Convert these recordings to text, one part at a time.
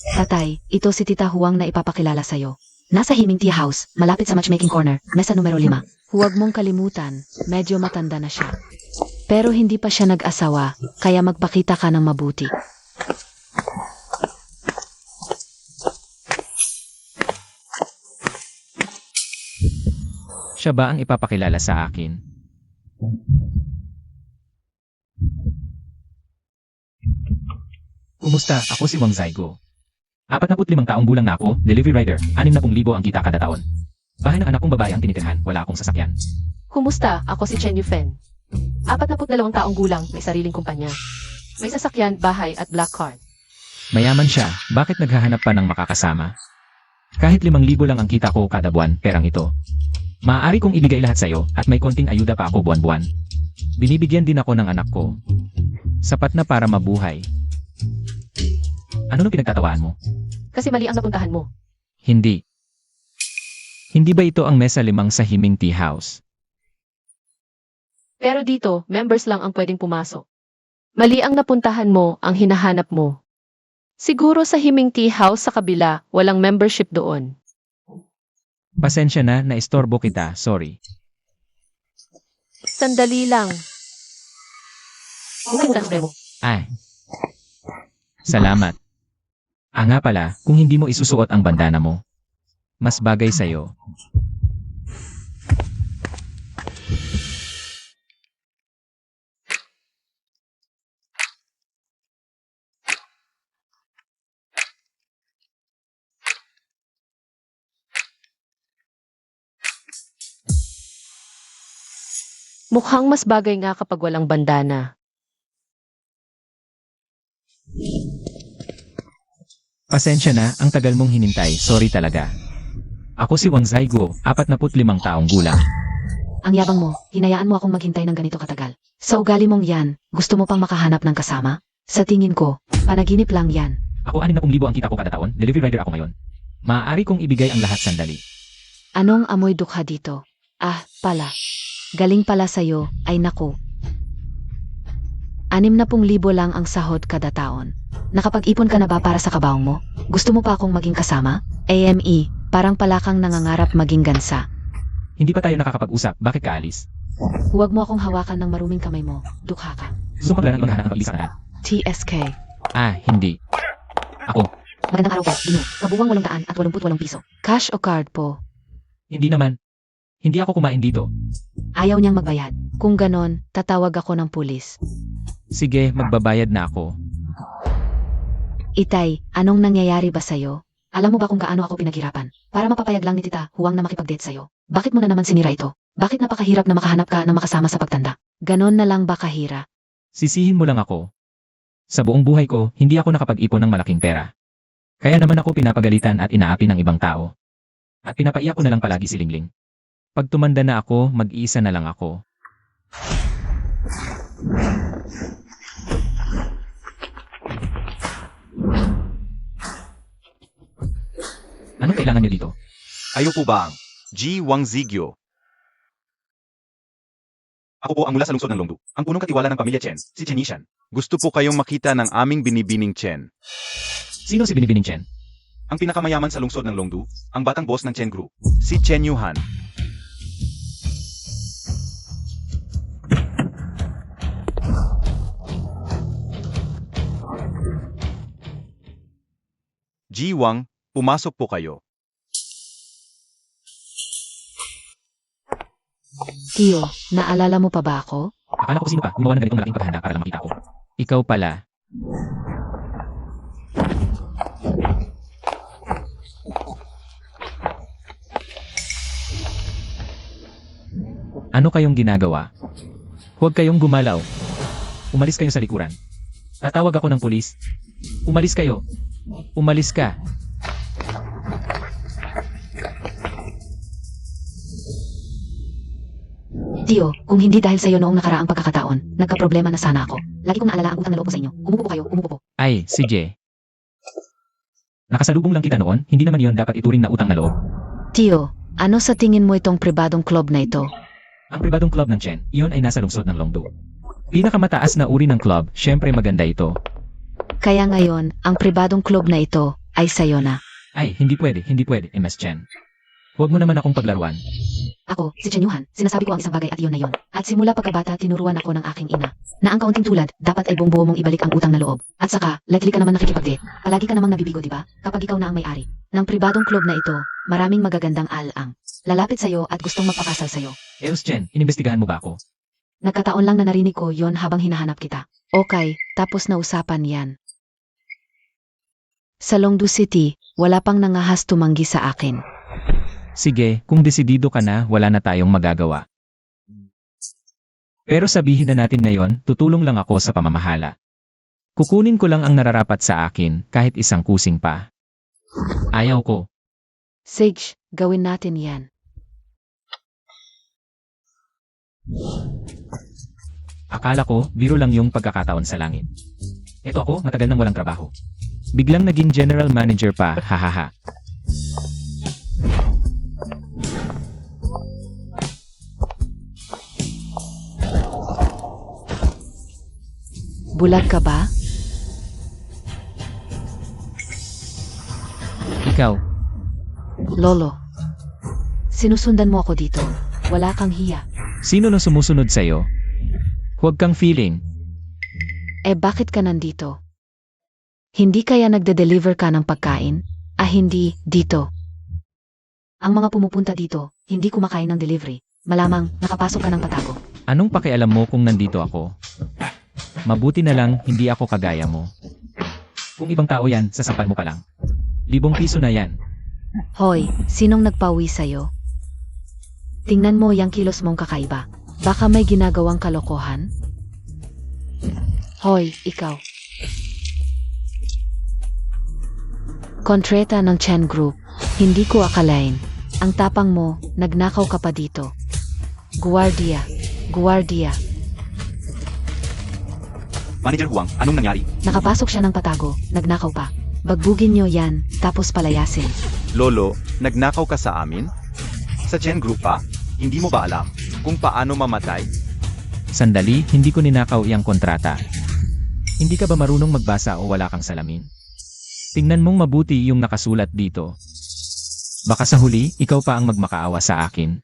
Tatay, ito si Tita Huang na ipapakilala sa'yo. Nasa Himing Tea House, malapit sa Matchmaking Corner, mesa numero 5. Huwag mong kalimutan, medyo matanda na siya. Pero hindi pa siya nag-asawa, kaya magpakita ka ng mabuti. Siya ba ang ipapakilala sa akin? Kumusta? Ako si Wang Zaigo. 45 taong gulang na ako, delivery rider, 60,000 ang kita kada taon. Bahay ng anak kong babae ang tinitirhan, wala akong sasakyan. Kumusta? Ako si Chen Yufen. 42 taong gulang, may sariling kumpanya. May sasakyan, bahay at black card. Mayaman siya, bakit naghahanap pa ng makakasama? Kahit 5,000 lang ang kita ko kada buwan, perang ito. Maaari kong ibigay lahat sa'yo at may konting ayuda pa ako buwan-buwan. Binibigyan din ako ng anak ko. Sapat na para mabuhay. Ano nung pinagtatawaan mo? Kasi mali ang napuntahan mo. Hindi. Hindi ba ito ang mesa 5 sa Himing Tea House? Pero dito, members lang ang pwedeng pumasok. Mali ang napuntahan mo, ang hinahanap mo. Siguro sa Himing Tea House sa kabila, walang membership doon. Pasensya na, naistorbo kita, sorry. Sandali lang. Huwag mo mo. Ay. Salamat. Nga pala, kung hindi mo isusuot ang bandana mo, mas bagay sa'yo. Mukhang mas bagay nga kapag walang bandana. Pasensya na, ang tagal mong hinintay, sorry talaga. Ako si Wang Zaigo, 45 taong gulang. Ang yabang mo, hinayaan mo akong maghintay ng ganito katagal. Sa ugali mong yan, gusto mo pang makahanap ng kasama? Sa tingin ko, panaginip lang yan. Ako 60,000 ang kita ko kada taon, delivery rider ako ngayon. Maaari kong ibigay ang lahat sandali. Anong amoy dukha dito? Ah, pala. Galing pala sa'yo, ay naku. 60,000 lang ang sahod kada taon. Nakapag-ipon ka na ba para sa kabaong mo? Gusto mo pa akong maging kasama? AME, parang palakang nangangarap maging gansa. Hindi pa tayo nakakapag-usap, bakit ka alis? Huwag mo akong hawakan ng maruming kamay mo, dukha ka. Gusto ko lang maghanap ng pag-isa na. TSK. Hindi. Ako, Magandang araw po, Ino. Kabuwang 888 piso. Cash o card po? hindi naman. Hindi ako kumain dito. Ayaw niyang magbayad. Kung ganon, tatawag ako ng pulis. Sige, magbabayad na ako. Itay, anong nangyayari ba sa'yo? Alam mo ba kung gaano ako pinaghirapan? Para mapapayag lang ni Tita Huwang na makipag-date sa'yo. Bakit mo na naman sinira ito? Bakit napakahirap na makahanap ka ng makasama sa pagtanda? Ganon na lang ba kahira? Sisihin mo lang ako. Sa buong buhay ko, hindi ako nakapag-ipon ng malaking pera. Kaya naman ako pinapagalitan at inaapi ng ibang tao. At pinapaiyak ko na lang palagi si Lingling. Pag tumanda na ako, mag-iisa na lang ako. Anong kailangan niyo dito? Kayo po ba ang G. Wang Zigyo? Ako po ang mula sa lungsod ng Longdu, ang punong katiwala ng pamilya Chen, si Chen Yishan. Gusto po kayong makita ng aming binibining Chen. Sino si Binibining Chen? Ang pinakamayaman sa lungsod ng Longdu, ang batang boss ng Chen Group, si Chen Yuhan. G. Wang, pumasok po kayo. Tiyo, naalala mo pa ba ako? Akala ko sino pa, gumawa ng ganitong malaking paghahanda para lang makita ko. Ikaw pala. Ano kayong ginagawa? Huwag kayong gumalaw. Umalis kayo sa likuran. Tatawag ako ng pulis. Umalis kayo. Umalis ka. Tiyo, kung hindi dahil sa'yo noong nakaraang pagkakataon, nagka-problema na sana ako. Lagi kong naalala ang utang na loob ko sa inyo. Umupo po kayo, umupo po. Ay, si Jay. Nakasalubong lang kita noon, hindi naman yon dapat ituring na utang na loob. Tiyo, ano sa tingin mo itong pribadong club na ito? Ang pribadong club ng Chen, iyon ay nasa lungsod ng Longdu. Pinakamataas na uri ng club, syempre maganda ito. Kaya ngayon, ang pribadong club na ito, ay sayo na. Ay, hindi pwede, MS Chen. Huwag mo naman akong paglaruan. Ako, si Chen Yuhan, sinasabi ko ang isang bagay at iyon na yon. At simula pagkabata tinuruan ako ng aking ina, na ang kaunting tulad, dapat ay buong-buo mong ibalik ang utang na loob. At saka, likely ka naman nakikipag-date. Palagi ka namang nabibigo, di ba? Kapag ikaw na ang may-ari ng pribadong club na ito, maraming magagandang al-ang lalapit sa'yo at gustong magpakasal sa'yo. MS Chen, inimbestigahan mo ba ako? Nagkataon lang na narinig ko yon habang hinahanap kita. Okay, tapos na usapan yan. Sa Longdu City, wala pang nangahas tumanggi sa akin. Sige, kung desidido ka na, wala na tayong magagawa. Pero sabihin na natin ngayon, tutulong lang ako sa pamamahala. Kukunin ko lang ang nararapat sa akin, kahit isang kusing pa. Ayaw ko. Sage, gawin natin yan. Akala ko, biro lang yung pagkakataon sa langit. Eto ako, matagal nang walang trabaho. Biglang naging general manager pa, hahaha. Bulag ka ba? Ikaw, Lolo. Sinusundan mo ako dito. Wala kang hiya. sino na sumusunod sa'yo? Huwag kang feeling. Eh bakit ka nandito? Hindi kaya nagde-deliver ka ng pagkain? Hindi, dito. Ang mga pumupunta dito, hindi kumakain ng delivery. Malamang, nakapasok ka ng patago. Anong pakialam mo kung nandito ako? Mabuti na lang, hindi ako kagaya mo. Kung ibang tao yan, sasampal mo pa lang. 5,000 piso na yan. Hoy, sinong nagpauwi sa'yo? Tingnan mo yung kilos mong kakaiba. Baka may ginagawang kalokohan? Hoy, ikaw. Kontreta ng Chen Group. Hindi ko akalain. Ang tapang mo, nagnakaw ka pa dito. Guardia. Guardia. Manager Huang, anong nangyari? Nakapasok siya ng patago, nagnakaw pa. Bagbugin nyo yan, tapos palayasin. Lolo, nagnakaw ka sa amin? Sa Chen Group pa? Hindi mo ba alam kung paano mamatay? Sandali, hindi ko ninakaw iyang kontrata. Hindi ka ba marunong magbasa o wala kang salamin? Tingnan mong mabuti yung nakasulat dito. Baka sa huli, ikaw pa ang magmakaawa sa akin.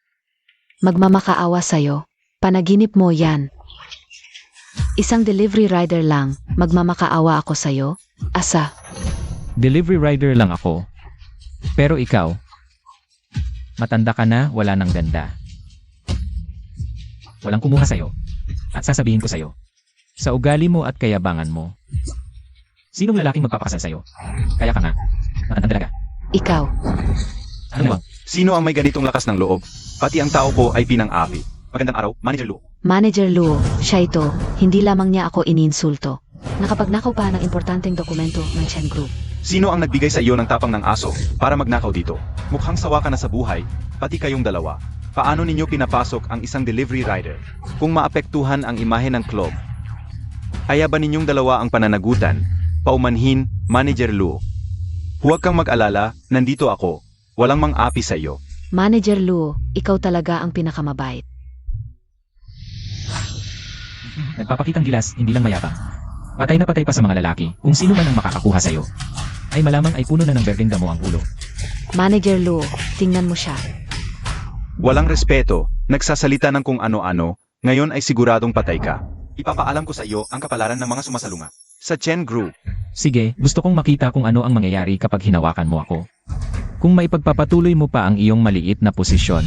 Magmamakaawa sa'yo. Panaginip mo yan. Isang delivery rider lang, magmamakaawa ako sa'yo? Asa? Delivery rider lang ako. Pero ikaw, matanda ka na, wala nang ganda. Walang kumuha sa'yo. At sasabihin ko sa'yo, sa ugali mo at kayabangan mo, sinong lalaking magpapakasal sa'yo? Kaya ka nga, matanda talaga. Ikaw. Ano ba? Sino ang may ganitong lakas ng loob? Pati ang tao ko ay pinang-api. Magandang araw, Manager Lu. Manager Luo, siya ito, hindi lamang niya ako ininsulto. Nakapagnakaw pa ng importanteng dokumento ng Chen Group. Sino ang nagbigay sa iyo ng tapang ng aso para magnakaw dito? Mukhang sawa ka na sa buhay, pati kayong dalawa. Paano ninyo pinapasok ang isang delivery rider? Kung maapektuhan ang imahe ng club, aya ba ninyong dalawa ang pananagutan? Paumanhin, Manager Lu. Huwag kang mag-alala, nandito ako. Walang mang-api sa iyo. Manager Luo, ikaw talaga ang pinakamabait. Nagpapakitang gilas, hindi lang mayabang. Patay na patay pa sa mga lalaki, kung sino man ang makakakuha sa'yo. Ay malamang ay puno na ng berdeng damo ang ulo. Manager Luo, tingnan mo siya. Walang respeto, nagsasalita ng kung ano-ano, ngayon ay siguradong patay ka. Ipapaalam ko sa iyo ang kapalaran ng mga sumasalunga. Sa Chen Group, Sige, gusto kong makita kung ano ang mangyayari kapag hinawakan mo ako. Kung maipagpapatuloy mo pa ang iyong maliit na posisyon.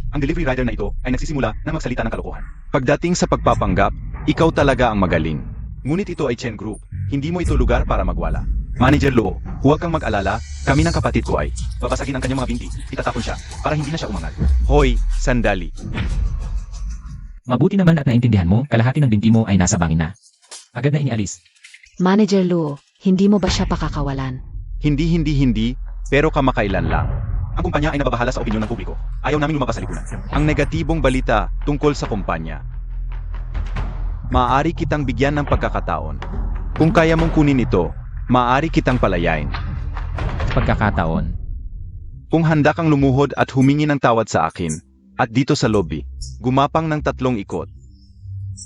ang delivery rider na ito ay nagsisimula na magsalita ng kalokohan. Pagdating sa pagpapanggap, ikaw talaga ang magaling. Ngunit ito ay Chen Group, hindi mo ito lugar para magwala. Manager Luo, huwag kang mag-alala, kami ng kapatid ko ay babasagin ang kanyang mga binti, itatapon siya para hindi na siya umangal. Hoy, sandali. Mabuti naman at naintindihan mo, kalahati ng binti mo ay nasa bangin na. Agad na inialis. Manager Luo, hindi mo ba siya pakakawalan? Hindi, pero kamakailan lang. Ang kumpanya ay nababahala sa opinyon ng publiko. Ayaw namin lumabas sa lipunan. Ang negatibong balita tungkol sa kumpanya. Maaari kitang bigyan ng pagkakataon. Kung kaya mong kunin ito, maaari kitang palayain. Pagkakataon. Kung handa kang lumuhod at humingi ng tawad sa akin, at dito sa lobby, gumapang ng 3 ikot.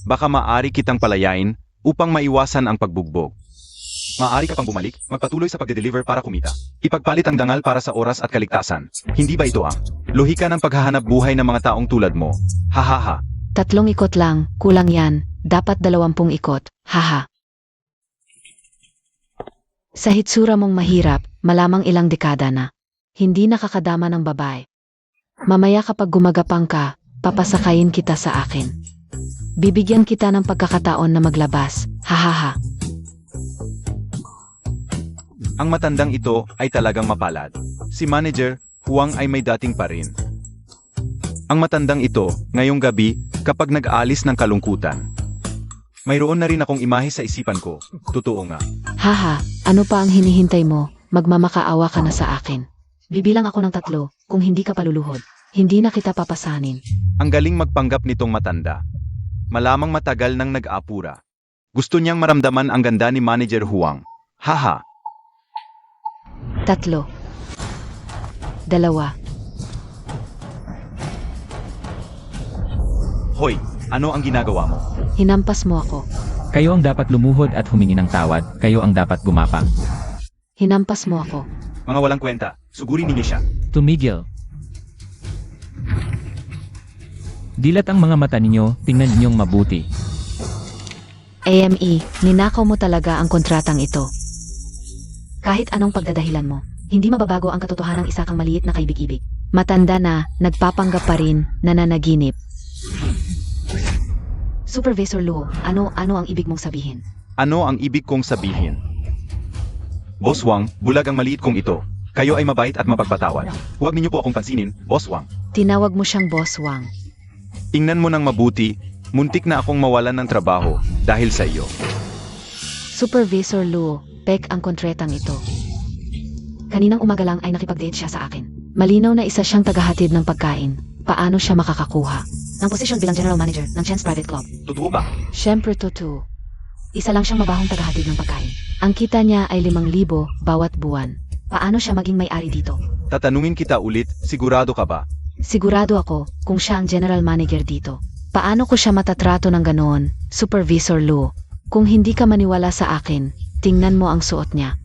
Baka maaari kitang palayain upang maiwasan ang pagbugbog. Maaari ka pang bumalik, magpatuloy sa pagde-deliver para kumita. Ipagpalit ang dangal para sa oras at kaligtasan. Hindi ba ito ang lohika ng paghahanap buhay ng mga taong tulad mo? Hahaha. 3 ikot lang, kulang yan. Dapat 20 ikot. Haha. Sa hitsura mong mahirap, malamang ilang dekada na. Hindi nakakadama ng babae. Mamaya kapag gumagapang ka, papasakayin kita sa akin. Bibigyan kita ng pagkakataon na maglabas. Hahaha. Ang matandang ito ay talagang mapalad. Si Manager Huang ay may dating pa rin. Ang matandang ito, ngayong gabi, kapag nag-aalis ng kalungkutan. Mayroon na rin akong imahe sa isipan ko. Totoo nga. Haha, ano pa ang hinihintay mo? Magmamakaawa ka na sa akin. Bibilang ako ng 3, kung hindi ka paluluhod. Hindi na kita papasanin. Ang galing magpanggap nitong matanda. Malamang matagal nang nag-apura. Gusto niyang maramdaman ang ganda ni Manager Huang. Haha. 3, 2. Hoy, ano ang ginagawa mo? Hinampas mo ako. Kayo ang dapat lumuhod at humingi ng tawad, kayo ang dapat gumapang. Hinampas mo ako. Mga walang kwenta, sugurin ninyo siya. Tumigil. Dilat ang mga mata ninyo, tingnan ninyong mabuti. AME, ninakaw mo talaga ang kontratang ito. Kahit anong pagdadahilan mo, hindi mababago ang katotohanang isa kang maliit na kaibig-ibig. Matanda na, nagpapanggap pa rin, nananaginip. Supervisor Luo, ano ang ibig mong sabihin? Ano ang ibig kong sabihin? Boss Wang, bulag ang maliit kong ito. Kayo ay mabait at mapagpatawad. Huwag ninyo po akong pansinin, Boss Wang. Tinawag mo siyang Boss Wang. Tingnan mo nang mabuti, muntik na akong mawalan ng trabaho dahil sa iyo. Supervisor Luo, pek ang kontratang ito. Kaninang umaga lang ay nakipag-date siya sa akin. Malinaw na isa siyang tagahatid ng pagkain. Paano siya makakakuha ng posisyon bilang general manager ng Chen's Private Club? Totoo ba? Siyempre totoo. Isa lang siyang mabahong tagahatid ng pagkain. Ang kita niya ay 5,000 bawat buwan. Paano siya maging may-ari dito? Tatanungin kita ulit, sigurado ka ba? Sigurado ako kung siya ang general manager dito. Paano ko siya matatrato ng ganoon, Supervisor Luo? Kung hindi ka maniwala sa akin, tingnan mo ang suot niya.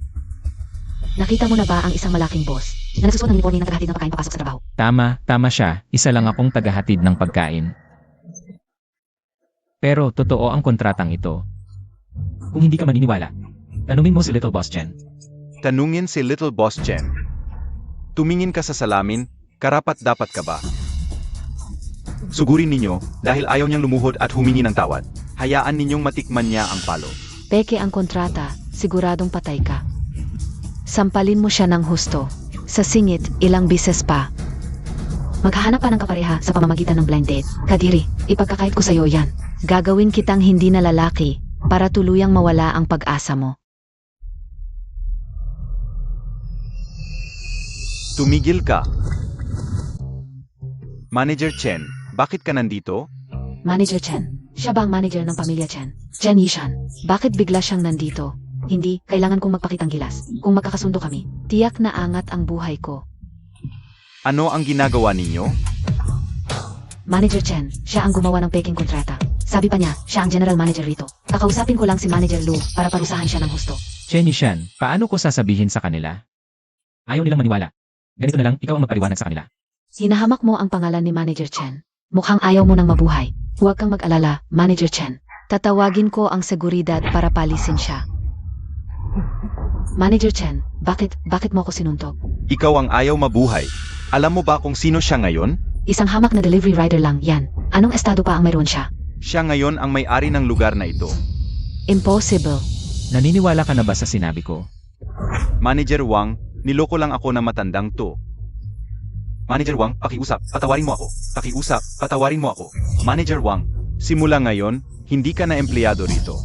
Nakita mo na ba ang isang malaking boss na nagsusuot ng uniforme ng tagahatid ng pagkain papasok sa trabaho? Tama siya, isa lang akong tagahatid ng pagkain. Pero totoo ang kontratang ito. Kung hindi ka maniniwala, tanungin mo si Little Boss Chen. Tanungin si Little Boss Chen. Tumingin ka sa salamin, karapat dapat ka ba? Sugurin ninyo, dahil ayaw niyang lumuhod at humingi ng tawad. Hayaan ninyong matikman niya ang palo. Peke ang kontrata, siguradong patay ka. Sampalin mo siya ng husto. Sa singit, ilang bises pa. Maghahanap pa ng kapareha sa pamamagitan ng blind date. Kadiri, ipagkakait ko sa'yo yan. Gagawin kitang hindi na lalaki para tuluyang mawala ang pag-asa mo. Tumigil ka. Manager Chen, bakit ka nandito? Manager Chen, siya ba ang manager ng pamilya Chen? Chen Yishan, bakit bigla siyang nandito? Hindi, kailangan kong magpakitang gilas. Kung magkakasundo kami, tiyak na angat ang buhay ko. Ano ang ginagawa ninyo? Manager Chen, siya ang gumawa ng peking kontrata. Sabi pa niya, siya ang general manager rito. Kakausapin ko lang si Manager Lu para parusahan siya ng husto. Chen Yishan, paano ko sasabihin sa kanila? Ayaw nilang maniwala. Ganito na lang, ikaw ang magpaliwanag sa kanila. Hinahamak mo ang pangalan ni Manager Chen. Mukhang ayaw mo nang mabuhay. Huwag kang mag-alala, Manager Chen. Tatawagin ko ang seguridad para palisin siya. Manager Chen, bakit mo ako sinuntog? Ikaw ang ayaw mabuhay. Alam mo ba kung sino siya ngayon? Isang hamak na delivery rider lang, yan. Anong estado pa ang mayroon siya? Siya ngayon ang may-ari ng lugar na ito. Impossible. Naniniwala ka na ba sa sinabi ko? Manager Wang, niloko lang ako na matandang to. Manager Wang, pakiusap, patawarin mo ako. Pakiusap, patawarin mo ako. Manager Wang, simula ngayon, hindi ka na empleyado rito.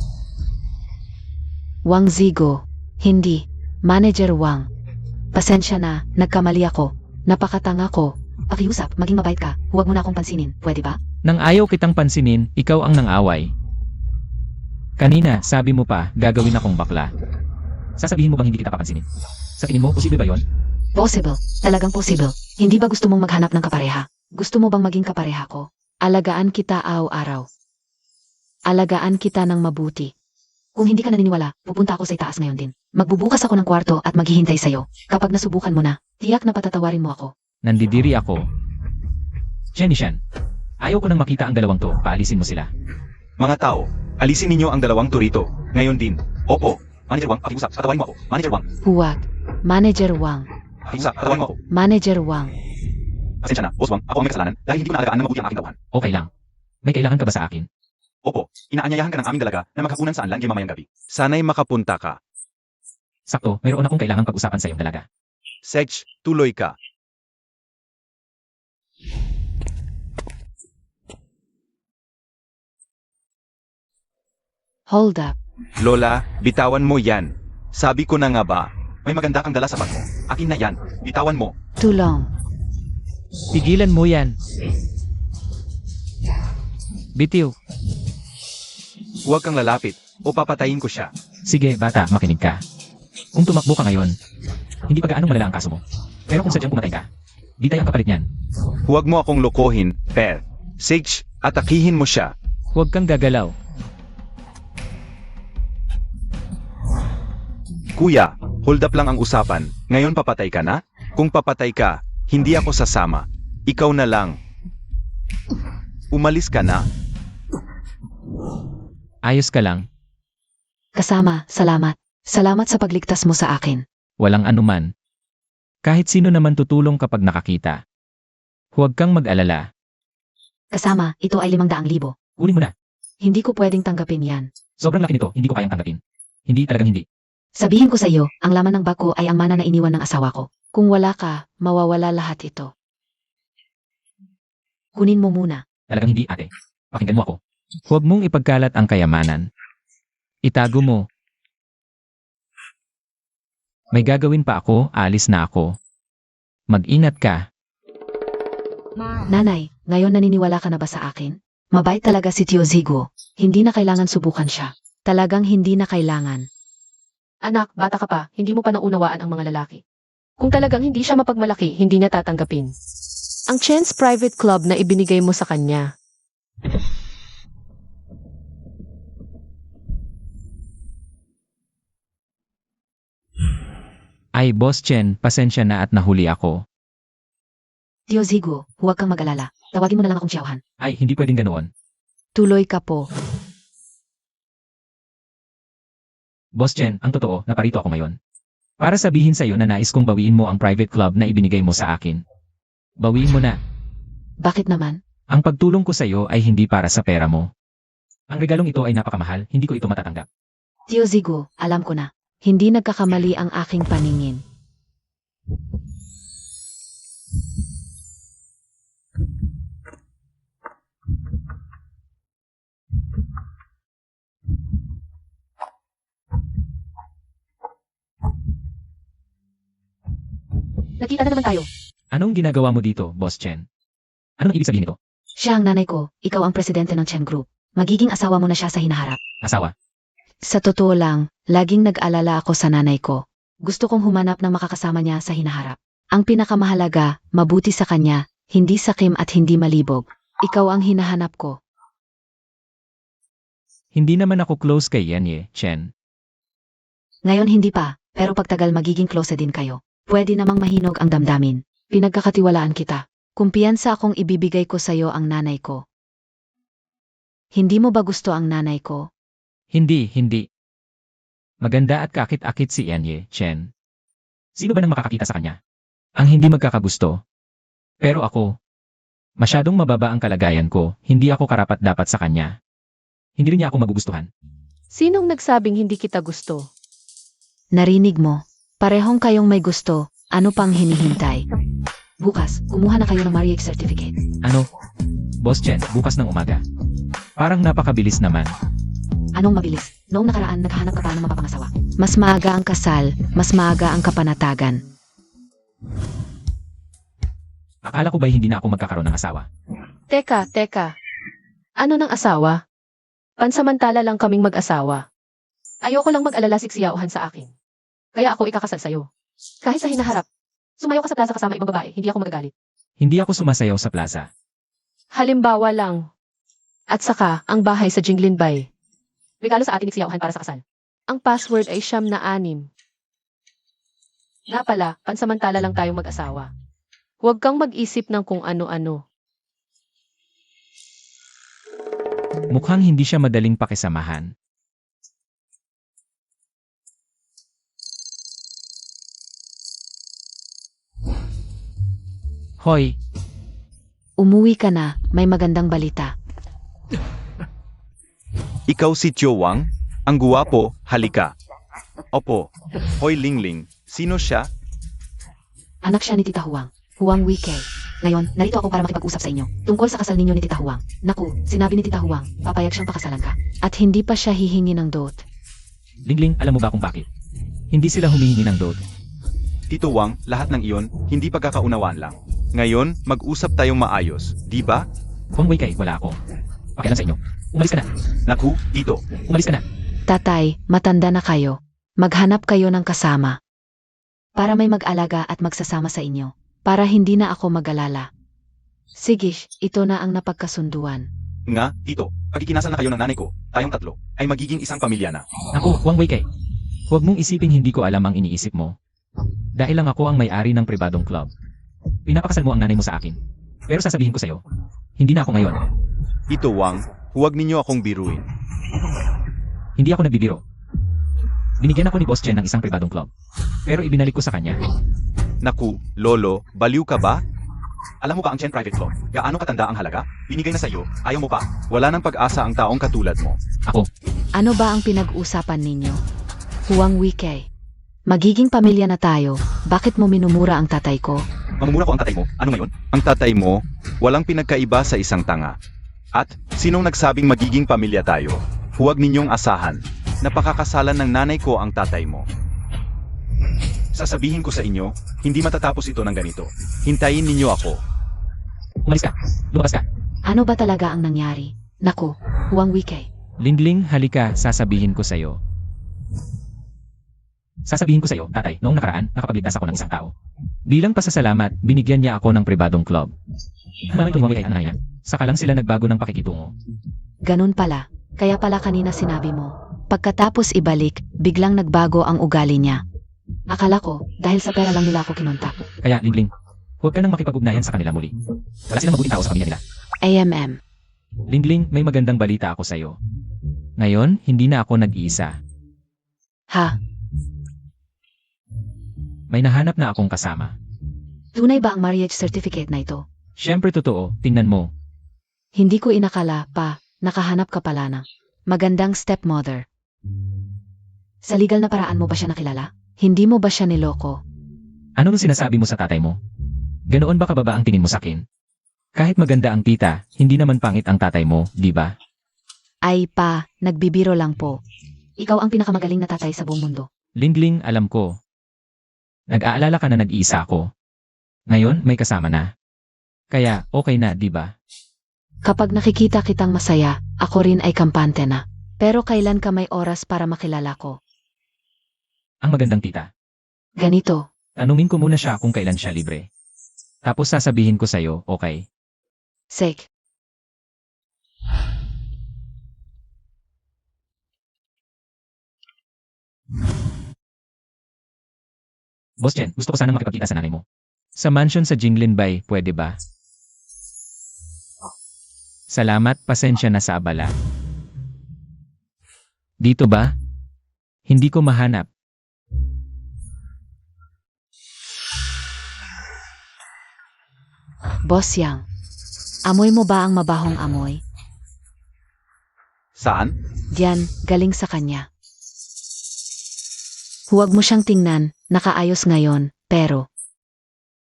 Wang Zigo. Hindi. Manager Wang. Pasensya na, nagkamali ako. Napakatanga ko. Pakiusap, maging mabait ka. Huwag mo na akong pansinin, pwede ba? Nang ayaw kitang pansinin, ikaw ang nang-away. Kanina, sabi mo pa, gagawin akong bakla. Sasabihin mo bang hindi kita papansinin? Sa tingin mo, posible ba yon? Possible. Talagang possible. Hindi ba gusto mong maghanap ng kapareha? Gusto mo bang maging kapareha ko? Alagaan kita araw-araw. Alagaan kita ng mabuti. Kung hindi ka naniniwala, pupunta ako sa itaas ngayon din. Magbubukas ako ng kwarto at maghihintay sa'yo. Kapag nasubukan mo na, tiyak na patatawarin mo ako. Nandidiri ako. Jenny Shan. Ayaw ko nang makita ang dalawang to, paalisin mo sila. Mga tao, alisin ninyo ang dalawang to rito. Ngayon din. Opo. Manager Wang, pakiusap, patawarin mo ako. Manager Wang, Huwag. Manager Wang. pakiusap, patawarin mo ako. Manager Wang. Pasensya na, Boss Wang, ako ang may kasalanan dahil hindi ko naalagaan na mabuti ang aking tauhan. Okay lang. May kailangan ka ba sa akin? Opo, inaanyayahan ka ng aming dalaga na maghapunan sa anlang mamayang gabi. Sana'y makapunta ka. Sakto, mayroon akong kailangang pag-usapan sa iyong dalaga. Sej, tuloy ka. Hold up. Lola, bitawan mo yan. Sabi ko na nga ba, may maganda kang dala sa bag mo. Akin na yan, bitawan mo. Tulong. Pigilan mo yan. Bitiw. Huwag kang lalapit, o papatayin ko siya. Sige, bata, makinig ka. Kung tumakbo ka ngayon, hindi pa gaanong malala ang kaso mo. Pero kung sadyang pumatay ka, di tayo ang kapalit niyan. Huwag mo akong lokohin, Per. Sage, atakihin mo siya. Huwag kang gagalaw. Kuya, hold up lang ang usapan. Ngayon papatay ka na? Kung papatay ka, hindi ako sasama. Ikaw na lang. Umalis ka na? Ayos ka lang. Kasama, salamat. Salamat sa pagligtas mo sa akin. Walang anuman. Kahit sino naman tutulong kapag nakakita. Huwag kang mag-alala. Kasama, ito ay 500,000. Kunin mo na. Hindi ko pwedeng tanggapin yan. Sobrang laki nito, hindi ko kayang tanggapin. Hindi talagang hindi. Sabihin ko sa iyo, ang laman ng bag ko ay ang mana na iniwan ng asawa ko. Kung wala ka, mawawala lahat ito. Kunin mo muna. Talagang hindi, ate. Pakinggan mo ako. Huwag mong ipagkalat ang kayamanan. Itago mo. May gagawin pa ako, alis na ako. Mag-ingat ka. Nanay, ngayon naniniwala ka na ba sa akin? Mabait talaga si Tio Zigo. Hindi na kailangan subukan siya. Talagang hindi na kailangan. Anak, bata ka pa, hindi mo pa naunawaan ang mga lalaki. Kung talagang hindi siya mapagmalaki, hindi niya tatanggapin. Ang Chen's private club na ibinigay mo sa kanya. Ay, Boss Chen, pasensya na at nahuli ako. Tio Zigo, huwag kang mag-alala. Tawagin mo na lang akong Xiaohan. Ay, hindi pwedeng ganoon. Tuloy ka po. Boss Chen, ang totoo, naparito ako ngayon. Para sabihin sa'yo na nais kong bawiin mo ang private club na ibinigay mo sa akin. Bawiin mo na. Bakit naman? Ang pagtulong ko sa'yo ay hindi para sa pera mo. Ang regalong ito ay napakamahal, hindi ko ito matatanggap. Tio Zigo, alam ko na. Hindi nagkakamali ang aking paningin. Nakita na naman tayo. Anong ginagawa mo dito, Boss Chen? Anong ibig sabihin nito? Siya ang nanay ko, ikaw ang presidente ng Chen Group. Magiging asawa mo na siya sa hinaharap. Asawa? Sa totoo lang, laging nag-alala ako sa nanay ko. Gusto kong humanap ng makakasama niya sa hinaharap. Ang pinakamahalaga, mabuti sa kanya, hindi sakim at hindi malibog. Ikaw ang hinahanap ko. Hindi naman ako close kay Yenye, Chen. Ngayon hindi pa, pero pagtagal magiging close din kayo. Pwede namang mahinog ang damdamin. Pinagkakatiwalaan kita. Kumpiyansa akong ibibigay ko sa'yo ang nanay ko. Hindi mo ba gusto ang nanay ko? Hindi. Maganda at kakit-akit si Yenye, Chen. Sino ba nang makakakita sa kanya? Ang hindi magkakagusto. Pero ako, masyadong mababa ang kalagayan ko, hindi ako karapat-dapat sa kanya. Hindi rin niya ako magugustuhan. Sinong nagsabing hindi kita gusto? Narinig mo. Parehong kayong may gusto. Ano pang hinihintay? Bukas, kumuha na kayo ng marriage certificate. Ano? Boss Chen, bukas ng umaga. Parang napakabilis naman. Anong mabilis? Noong nakaraan, naghahanap ka pa ng mapapangasawa. Mas maaga ang kasal, mas maaga ang kapanatagan. Akala ko ba'y hindi na ako magkakaroon ng asawa? Teka. Ano ng asawa? Pansamantala lang kaming mag-asawa. Ayoko lang mag-alala si Xiaohan sa akin. Kaya ako ikakasal sa'yo. Kahit sa hinaharap. Sumayaw ka sa plaza kasama ibang babae, hindi ako magagalit. Hindi ako sumasayaw sa plaza. Halimbawa lang. At saka, ang bahay sa Jinglinbay. Regalo sa atin ni Xiaohan para sa kasal. Ang password ay 6. Nga pala, pansamantala lang tayong mag-asawa. Huwag kang mag-isip ng kung ano-ano. Mukhang hindi siya madaling pakisamahan. Hoy, Umuwi ka na, may magandang balita. Ikaw si Tio Wang? Ang guwapo, halika. Opo. Hoy Lingling, sino siya? Anak siya ni Tita Huang, Huang Weikei. Ngayon, narito ako para makipag-usap sa inyo, tungkol sa kasal ninyo ni Tita Huang. Naku, sinabi ni Tita Huang, papayag siyang pakasalan ka. At hindi pa siya hihingi ng dot. Lingling, alam mo ba kung bakit? Hindi sila humihingi ng dot. Tito Wang, lahat ng iyon, hindi pagkakaunawaan lang. Ngayon, mag-usap tayong maayos, di ba? Huang Weikei, wala ako. Pakialam sa inyo. Umalis ka na. Naku, Tito. Umalis ka na. Tatay, matanda na kayo. Maghanap kayo ng kasama. Para may mag-alaga at magsasama sa inyo. Para hindi na ako mag-alala. Sige, ito na ang napagkasunduan. Nga, Tito, pag ikinasal na kayo ng nanay ko, tayong tatlo, ay magiging isang pamilya na. Ako, Huang Weikei. Huwag mong isiping hindi ko alam ang iniisip mo. Dahil lang ako ang may-ari ng pribadong club. Pinapakasal mo ang nanay mo sa akin. Pero sasabihin ko sa'yo, hindi na ako ngayon. Tito Wang, huwag ninyo akong biruin. Hindi ako nagbibiro. Binigyan ako ni Boss Chen ng isang pribadong club. Pero ibinalik ko sa kanya. Naku, Lolo, baliw ka ba? Alam mo ba ang Chen Private Club? Gaano katanda ang halaga? Binigay na sa'yo, ayaw mo pa. Wala nang pag-asa ang taong katulad mo. Ako, Ano ba ang pinag-usapan ninyo? Huang Weikei. Magiging pamilya na tayo. Bakit mo minumura ang tatay ko? Mamumura ko ang tatay mo. Ano ngayon? Ang tatay mo, walang pinagkaiba sa isang tanga. At, sinong nagsabing magiging pamilya tayo? Huwag ninyong asahan. Napakakasalan ng nanay ko ang tatay mo. Sasabihin ko sa inyo, hindi matatapos ito ng ganito. Hintayin ninyo ako. umalis ka. Lumabas ka. Ano ba talaga ang nangyari? Naku, Huang Weikei. Lingling, halika, sasabihin ko sa'yo. Sasabihin ko sa'yo, tatay, noong nakaraan, nakapagligtas ako ng isang tao. Bilang pasasalamat, binigyan niya ako ng pribadong club. Mamay Huang Weikei, anaya. Saka lang sila nagbago ng pakikitungo. Ganun pala. Kaya pala kanina sinabi mo. Pagkatapos ibalik, biglang nagbago ang ugali niya. Akala ko, dahil sa pera lang nila ako kinontak. Kaya, Lingling, huwag ka nang makipag-ugnayan sa kanila muli. Wala silang mabuting tao sa pamilya nila. AMM. Lingling, may magandang balita ako sa'yo. Ngayon, hindi na ako nag-iisa. Ha? May nahanap na akong kasama. Tunay ba ang marriage certificate na ito? Siyempre totoo, tingnan mo. Hindi ko inakala pa, nakahanap ka pala ng magandang stepmother. Sa legal na paraan mo ba siya nakilala? Hindi mo ba siya niloko? Ano nung sinasabi mo sa tatay mo? Ganoon ba kababa ang tingin mo sa akin? Kahit maganda ang tita, hindi naman pangit ang tatay mo, di ba? Ay pa, nagbibiro lang po. Ikaw ang pinakamagaling na tatay sa buong mundo. Lingling, alam ko. Nag-aalala ka na nag-iisa ako. Ngayon, may kasama na. Kaya, okay na, di ba? Kapag nakikita kitang masaya, ako rin ay kampante na. Pero kailan ka may oras para makilala ko? Ang magandang tita. Ganito. Tanungin ko muna siya kung kailan siya libre. Tapos sasabihin ko sa'yo, okay? Sek. Boss Chen, gusto ko sanang makipagkita sa nanay mo. Sa mansion sa Jinglin Bay, pwede ba? Salamat, pasensya na sa abala. Dito ba? Hindi ko mahanap. Boss Yang. Amoy mo ba ang mabahong amoy? Saan? Diyan, galing sa kanya. Huwag mo siyang tingnan, nakaayos ngayon, pero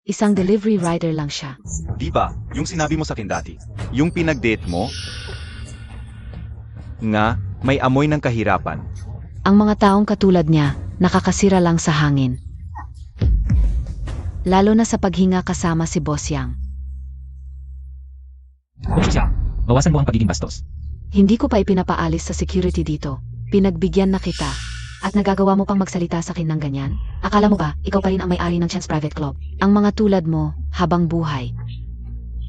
isang delivery rider lang siya. Di ba, yung sinabi mo sa akin dati, yung pinag-date mo? Nga, may amoy ng kahirapan. Ang mga taong katulad niya, nakakasira lang sa hangin. Lalo na sa paghinga kasama si Boss Yang. Boss Chen, bawasan mo ang pagiging bastos. Hindi ko pa ipinapaalis sa security dito. Pinagbigyan na kita. At nagagawa mo pang magsalita sa akin ng ganyan? Akala mo ba, ikaw pa rin ang may-ari ng Chance Private Club? Ang mga tulad mo, habang buhay.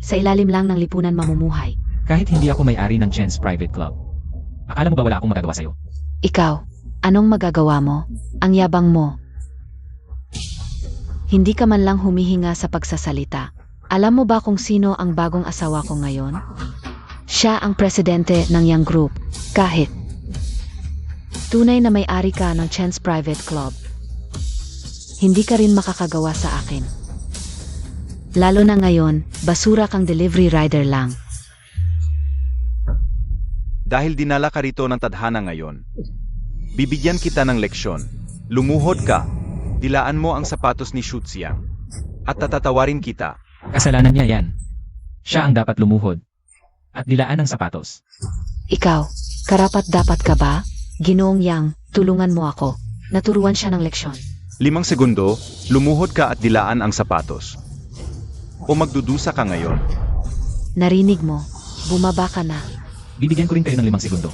Sa ilalim lang ng lipunan mamumuhay. Kahit hindi ako may-ari ng Chen's Private Club. Akala mo ba wala akong magagawa sa'yo? Ikaw, anong magagawa mo? Ang yabang mo. Hindi ka man lang humihinga sa pagsasalita. Alam mo ba kung sino ang bagong asawa ko ngayon? Siya ang presidente ng Young Group. Kahit tunay na may-ari ka ng Chen's Private Club, hindi ka rin makakagawa sa akin. Lalo na ngayon, basura kang delivery rider lang. Dahil dinala ka rito ng tadhana ngayon, bibigyan kita ng leksyon. Lumuhod ka, dilaan mo ang sapatos ni Shutsiang, at tatatawarin kita. Kasalanan niya yan. Siya ang dapat lumuhod. At dilaan ang sapatos. Ikaw, karapat-dapat ka ba? Ginoong Yang, tulungan mo ako. Naturuan siya ng leksyon. 5 segundo, lumuhod ka at dilaan ang sapatos. O magdudusa ka ngayon. Narinig mo, bumaba ka na. Bibigyan ko rin kayo ng 5 segundo.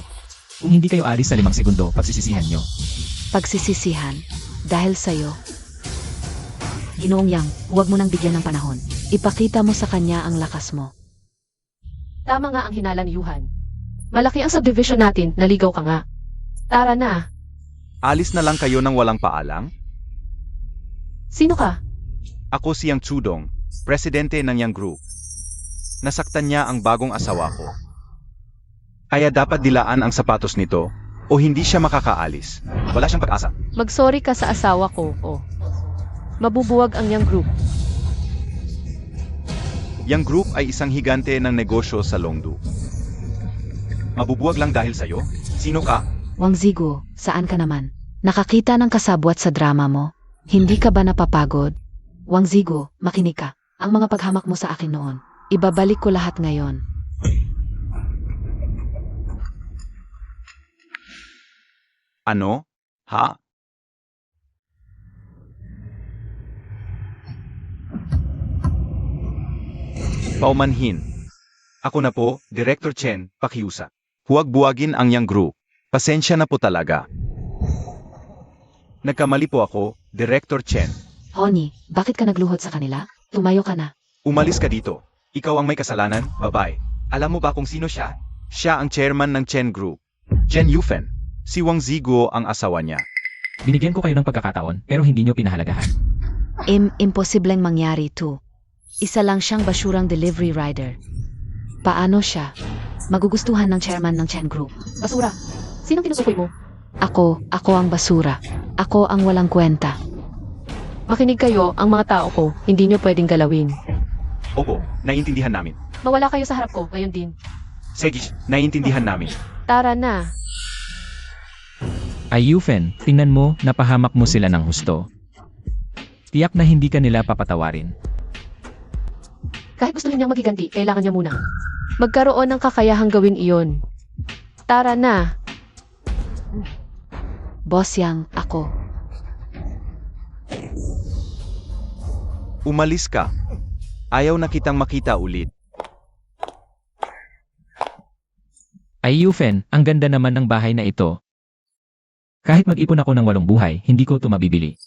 Kung hindi kayo alis sa 5 segundo, pagsisisihan nyo. Pagsisisihan, dahil sa'yo. Ginoong Yang, huwag mo nang bigyan ng panahon. Ipakita mo sa kanya ang lakas mo. Tama nga ang hinala ni Yuhan. Malaki ang subdivision natin, naligaw ka nga. Tara na. Alis na lang kayo ng walang paalam? Sino ka? Ako si Yang Chudong, presidente ng Yang Group. Nasaktan niya ang bagong asawa ko. Kaya dapat dilaan ang sapatos nito o hindi siya makakaalis. Wala siyang pag-asa. Mag-sorry ka sa asawa ko, Mabubuwag ang Young Group. Yang Group ay isang higante ng negosyo sa Longdu. Mabubuwag lang dahil sa'yo? Sino ka? Wang Zigo, saan ka naman? Nakakita ng kasabwat sa drama mo? Hindi ka ba napapagod? Wang Zigo, makinig ka. Ang mga paghamak mo sa akin noon, ibabalik ko lahat ngayon. Ano? Ha? Paumanhin. Ako na po, Director Chen, pakiusap. Huwag buwagin ang Yang Group. Pasensya na po talaga. Nagkamali po ako, Director Chen. Honey, bakit ka nagluhod sa kanila? Tumayo ka na. Umalis ka dito. Ikaw ang may kasalanan, babae. Alam mo ba kung sino siya? Siya ang chairman ng Chen Group. Chen Yufen. Si Wang Zigo ang asawa niya. Binigyan ko kayo ng pagkakataon, pero hindi nyo pinahalagahan. Imposibleng mangyari to. Isa lang siyang basurang delivery rider. Paano siya magugustuhan ng chairman ng Chen Group? Basura. Sinong tinutukoy mo? Ako ang basura. Ako ang walang kwenta. Makinig kayo, ang mga tao ko, hindi nyo pwedeng galawin. Opo, naiintindihan namin. Mawala kayo sa harap ko, ngayon din. Sige, naiintindihan namin. Tara na. Ay Yufen, tingnan mo, napahamak mo sila ng husto. Tiyak na hindi ka nila papatawarin. Kahit gusto niyang magiganti, kailangan niya muna magkaroon ng kakayahang gawin iyon. Tara na. Boss Yang, ako. Umalis ka. Ayaw na kitang makita ulit. Ay Yufen, ang ganda naman ng bahay na ito. Kahit mag-ipon ako ng 8 buhay, hindi ko ito mabibili.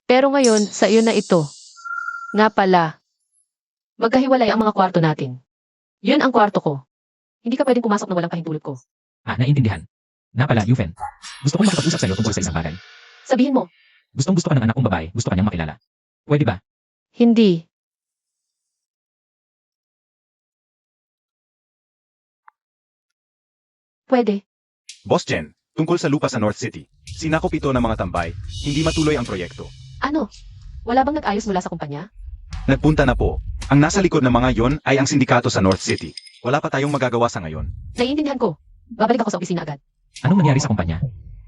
Pero ngayon, sa iyo na ito. Nga pala, magkahiwalay ang mga kwarto natin. Yun ang kwarto ko. Hindi ka pwedeng pumasok na walang pahintulot ko. Naintindihan. Na pala, Yufen. Gusto kong makipag-usap sa'yo tungkol sa isang bagay. Sabihin mo, Gustong-gusto ka ng anak kong babae, gusto ka niyang makilala. Pwede ba? hindi. Pwede. Boss Chen, tungkol sa lupa sa North City. Sinakop ito ng mga tambay, hindi matuloy ang proyekto. Ano? Wala bang nag-ayos mula sa kumpanya? Nagpunta na po. Ang nasa likod ng mga yon ay ang sindikato sa North City. Wala pa tayong magagawa sa ngayon. Naiintindihan ko. Babalik ako sa opisina agad. Anong nangyari sa kumpanya?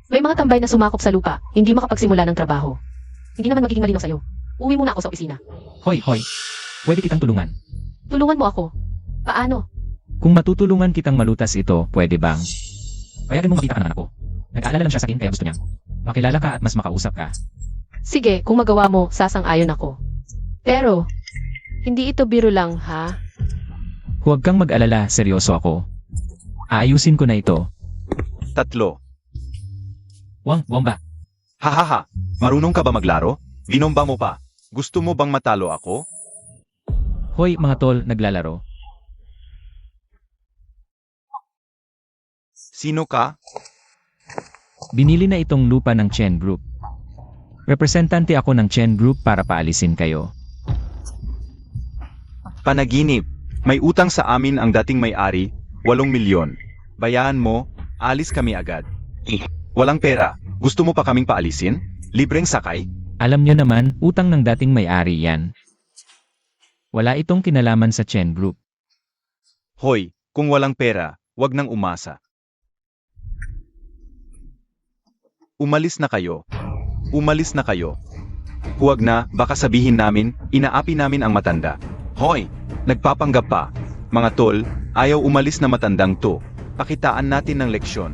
May mga tambay na sumakop sa lupa, hindi makapagsimula ng trabaho. Hindi naman magiging malinaw sa'yo. Uwi muna ako sa opisina. Hoy. Pwede kitang tulungan. Tulungan mo ako. Paano? Kung matutulungan kitang malutas ito, pwede bang? Payagan mo makita ka ng anak ko. Nag-aalala lang siya sa akin kaya gusto niyang makilala ka at mas makausap ka. Sige, kung magawa mo, sasang-ayon ako. Pero, hindi ito biro lang, ha? Huwag kang mag-alala, seryoso ako. Aayusin ko na ito. 3. Wang, bomba. Hahaha, marunong ka ba maglaro? Binomba mo pa. Gusto mo bang matalo ako? Hoy, mga tol, naglalaro. Sino ka? Binili na itong lupa ng Chen Group. Representante ako ng Chen Group para paalisin kayo. Panaginip. May utang sa amin ang dating may-ari, 8 milyon. Bayaan mo, alis kami agad. Walang pera. Gusto mo pa kaming paalisin? Libreng sakay? Alam nyo naman, utang ng dating may-ari yan. Wala itong kinalaman sa Chen Group. Hoy, kung walang pera, wag nang umasa. Umalis na kayo. Umalis na kayo. Huwag na, baka sabihin namin, inaapi namin ang matanda. Hoy, nagpapanggap pa. Mga tol, ayaw umalis na matandang to. Pakitaan natin ng leksyon.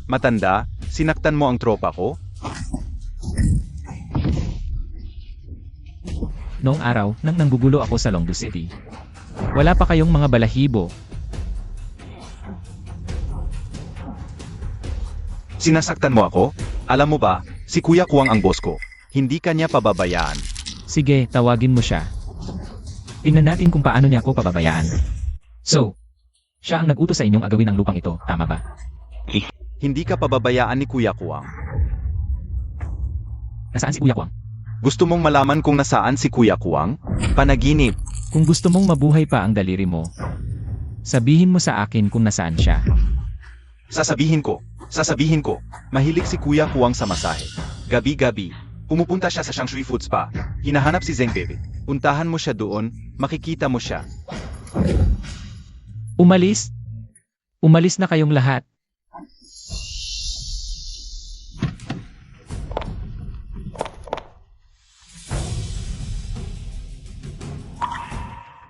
Matanda, sinaktan mo ang tropa ko? Noong araw, nang nanggugulo ako sa Longdu City. Wala pa kayong mga balahibo. Sinasaktan mo ako? Alam mo ba, si Kuya Kuwang ang boss ko. Hindi kanya pababayaan. Sige, tawagin mo siya. Tingnan natin kung paano niya ako pababayaan. So, siya ang nag-utos sa inyong agawin ang lupang ito, tama ba? Hindi ka pababayaan ni Kuya Kuwang. Nasaan si Kuya Kuwang? Gusto mong malaman kung nasaan si Kuya Kuwang? Panaginip. Kung gusto mong mabuhay pa ang daliri mo, sabihin mo sa akin kung nasaan siya. Sasabihin ko, mahilig si Kuya Kuwang sa masahe. Gabi-gabi, pumupunta siya sa Shangshui Food Spa. Hinahanap si Zeng Bebe. Puntahan mo siya doon, makikita mo siya. Umalis? Umalis na kayong lahat.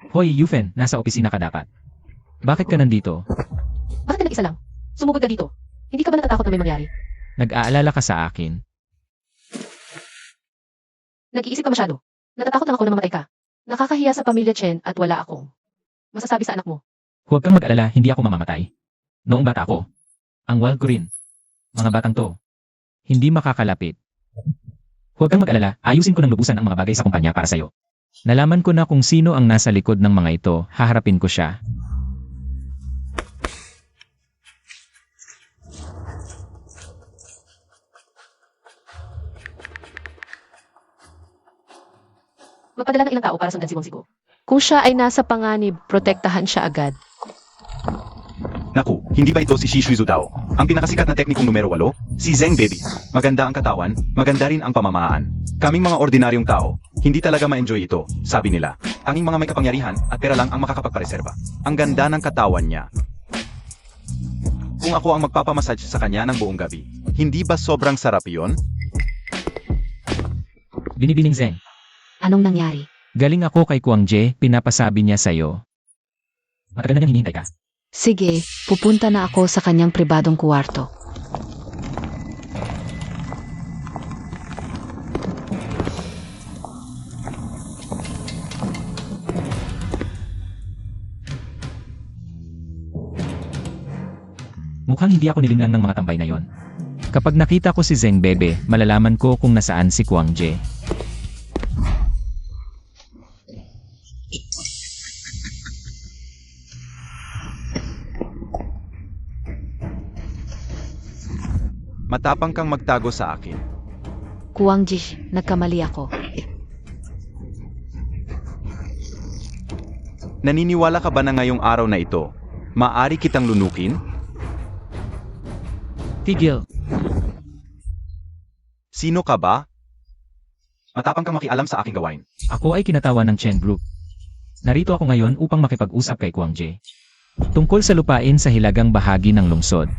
Hoy, Yufen, nasa opisina ka dapat. Bakit ka nandito? Bakit ka nag-isa lang? Sumugod ka dito. Hindi ka ba natatakot na may mangyari? Nag-aalala ka sa akin. Nag-iisip ka masyado. Natatakot lang ako na mamatay ka. Nakakahiya sa pamilya Chen at wala akong masasabi sa anak mo. Huwag kang mag-alala, hindi ako mamamatay. Noong bata ako, ang wild ko rin. Mga batang to, hindi makakalapit. Huwag kang mag-alala, ayusin ko ng lubusan ang mga bagay sa kumpanya para sa'yo. Nalaman ko na kung sino ang nasa likod ng mga ito, haharapin ko siya. Magpadala ng ilang tao para sundan si Wang Zigo. Kung siya ay nasa panganib, protektahan siya agad. Naku, hindi ba ito si Shi Shuizu Dao? Ang pinakasikat na teknikong numero 8? Si Zeng Bebe. Maganda ang katawan, maganda rin ang pamamaraan. Kaming mga ordinaryong tao, hindi talaga ma-enjoy ito, sabi nila. Tanging mga may kapangyarihan at pera lang ang makakapagpareserba. Ang ganda ng katawan niya. Kung ako ang magpapamassage sa kanya ng buong gabi, hindi ba sobrang sarap yon? Binibining Zeng. Anong nangyari? Galing ako kay Kuang Je, pinapasabi niya sa'yo. Matagal na niyang hinihintay ka. Sige, pupunta na ako sa kanyang pribadong kuwarto. Mukhang hindi ako nilingnan ng mga tambay na yon. Kapag nakita ko si Zeng Bebe, malalaman ko kung nasaan si Kuang Je. Matapang kang magtago sa akin. Kuwang Jish, nagkamali ako. Naniniwala ka ba na ngayong araw na ito, maaari kitang lunukin? Tigil. Sino ka ba? Matapang kang makialam sa aking gawain. Ako ay kinatawan ng Chen Group. Narito ako ngayon upang makipag-usap kay Kuang Je. Tungkol sa lupain sa hilagang bahagi ng lungsod.